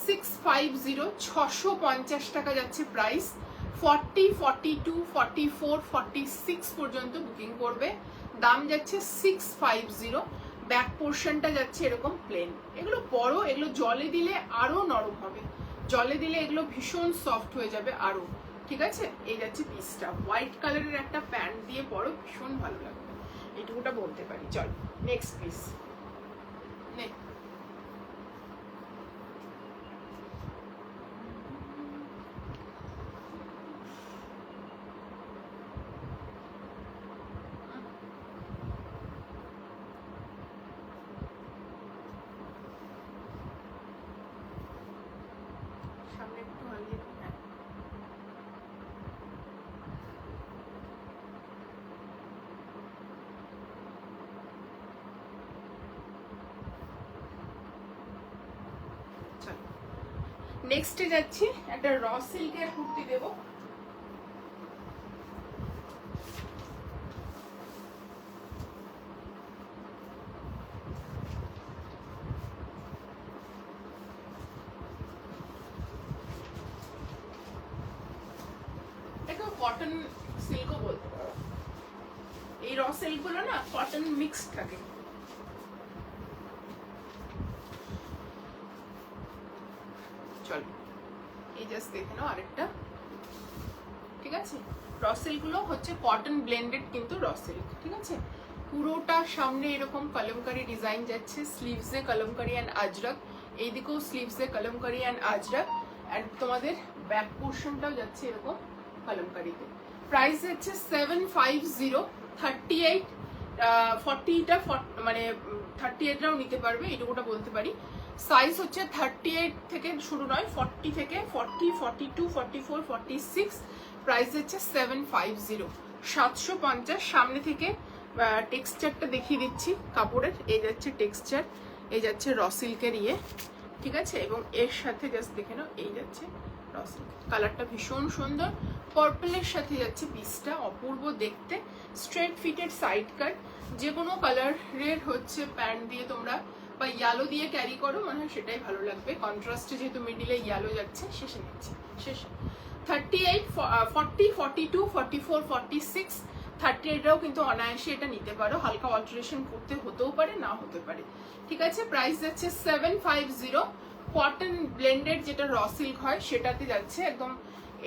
650, 650 টাকা যাচ্ছে প্রাইস। 40, 42, 44, 46 পর্যন্ত বুকিং করবে, দাম যাচ্ছে 650। ব্যাক পোর্শনটা যাচ্ছে এরকম প্লেন। এগুলো বড়, এগুলো জলে দিলে আরো নরম হবে, জলে দিলে এগুলো ভীষণ সফট হয়ে যাবে আরো, ঠিক আছে? এই যাচ্ছে পিসটা, হোয়াইট কালারের একটা প্যান্ট দিয়ে পরো, ভীষণ ভালো লাগবে, এইটুকুটা বলতে পারি। চল নেক্সট পিস নে। সামনে একটু হারিয়ে দিই, হ্যাঁ। নেক্সটে যাচ্ছি, একটা র সিল্কের কুর্তি দেবো, কটন সিল্কও বলতে পারো। এই র সিল্ক গুলো না কটন মিক্সড থাকে। চলো এই জাস্ট দেখে নাও আরেকটা, ঠিক আছে? র সিল্ক গুলো হচ্ছে কটন ব্লেন্ডেড, কিন্তু র সিল্ক, ঠিক আছে? পুরোটা সামনে এরকম কলমকারি ডিজাইন যাচ্ছে, স্লিভসে কলমকারি অ্যান্ড আজরক, এইদিকেও স্লিভসে কলমকারি অ্যান্ড আজরক, অ্যান্ড তোমাদের ব্যাক পোর্শনটাও যাচ্ছে এরকম কলমকারিতে। প্রাইস হচ্ছে 750, 38, 40টা মানে 38টাও নিতে পারবে, এইটুকুটা বলতে পারি। সাইজ হচ্ছে 38 থেকে শুরু নয়, 40 থেকে 40, 42, 44, 46, প্রাইস হচ্ছে 750, 750। সামনে থেকে টেক্সচারটা দেখিয়ে দিচ্ছি কাপড়ের, এই যাচ্ছে টেক্সচার, এই যাচ্ছে র সিল্কের ইয়ে, ঠিক আছে? এবং এর সাথে জাস্ট দেখে নাও, এই যাচ্ছে র সিল্ক, কালারটা ভীষণ সুন্দর, পার্পলের সাথে যাচ্ছে পিসটা, অপূর্ব দেখতে। স্ট্রেট ফিটেড সাইড কাট, যে কোনো কালারের হচ্ছে প্যান্ট দিয়ে তোমরা বা ইয়েলো দিয়ে ক্যারি করো, মনে হয় সেটাই ভালো লাগবে। কন্ট্রাস্টে যেহেতু মিডিলে ইয়েলো যাচ্ছে, শেষে নিচ্ছি, শেষে 38, 40, 42, 44, 46, 38টাও কিন্তু অনায়াসে এটা নিতে পারো, হালকা অল্টারেশন করতে হতেও পারে, না হতে পারে, ঠিক আছে? প্রাইস যাচ্ছে 750। কটন ব্লেন্ডেড যেটা র সিল্ক হয় সেটাতে যাচ্ছে একদম।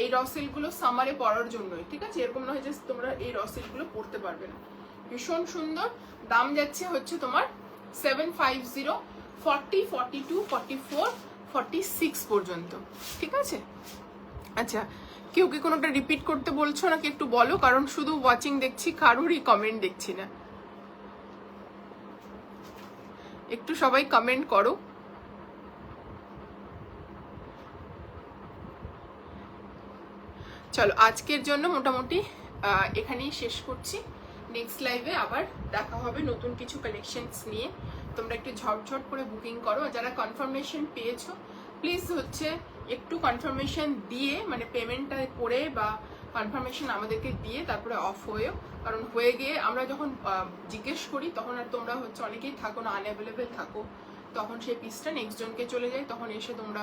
এই র সিল্ক গুলো সামারে পরার জন্যই, ঠিক আছে? এরকম নয় যে তোমরা এই র সিল্ক গুলো পরতে পারবে না, ভীষণ সুন্দর। দাম যাচ্ছে হচ্ছে তোমার 750, 40, 42, 44, 46 পর্যন্ত, ঠিক আছে? আচ্ছা, কেউ কি কোনোটা রিপিট করতে বলছো নাকি একটু বলো, কারণ শুধু ওয়াচিং দেখছি, কারোরই কমেন্ট দেখছি না। একটু সবাই কমেন্ট করো। চলো আজকের জন্য মোটামুটি এখানেই শেষ করছি। নেক্সট লাইভে আবার দেখা হবে নতুন কিছু কালেকশনস নিয়ে। তোমরা একটু ঝটঝট করে বুকিং করো। আর যারা কনফার্মেশন পেয়েছো প্লিজ হচ্ছে একটু কনফার্মেশন দিয়ে, মানে পেমেন্টটা করে বা কনফার্মেশন আমাদেরকে দিয়ে তারপরে অফ হয়েও, কারণ হয়ে গিয়ে আমরা যখন জিজ্ঞেস করি তখন আর তোমরা হচ্ছে অনেকেই থাকো না, আনঅ্যাভেলেবেল থাকো, তখন সেই পিসটা নেক্সট জনকে চলে যায়। তখন এসে তোমরা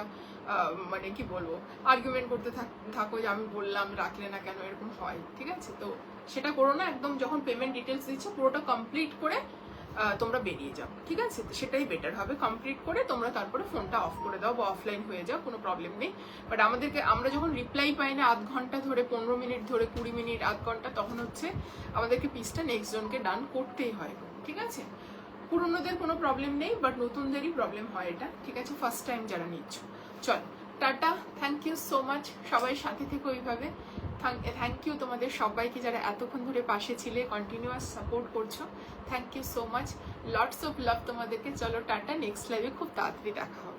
মানে কি বলবো, আর্গুমেন্ট করতে থাকো যে আমি বললাম রাখলে না কেন, এরকম হয়। ঠিক আছে, তো সেটা করো না। একদম যখন পেমেন্ট ডিটেলস দিচ্ছ পুরোটা কমপ্লিট করে তোমরা বেরিয়ে যাও। ঠিক আছে, তো সেটাই বেটার হবে। কমপ্লিট করে তোমরা তারপরে ফোনটা অফ করে দাও বা অফলাইন হয়ে যাও, কোনো প্রবলেম নেই। বাট আমরা যখন রিপ্লাই পাই না আধ ঘন্টা ধরে, 15 মিনিট ধরে, 20 মিনিট, আধ ঘন্টা, তখন হচ্ছে আমাদেরকে পিসটা নেক্সট জনকে ডান করতেই হয়। ঠিক আছে, পুরনোদের কোনো প্রবলেম নেই, বাট নতুনদেরই প্রবলেম হয় এটা। ঠিক আছে, ফার্স্ট টাইম যারা নিচ্ছ। চল tata, thank you so much, সবাই সাথে থেকে ওইভাবে। থ্যাংক ইউ তোমাদের সবাইকে যারা এতক্ষণ ধরে পাশে ছিলে, কন্টিনিউয়াস সাপোর্ট করছো। Thank you so much, lots of love তোমাদেরকে। চলো টাটা, নেক্সট লাইভে খুব তাড়াতাড়ি দেখা হবে।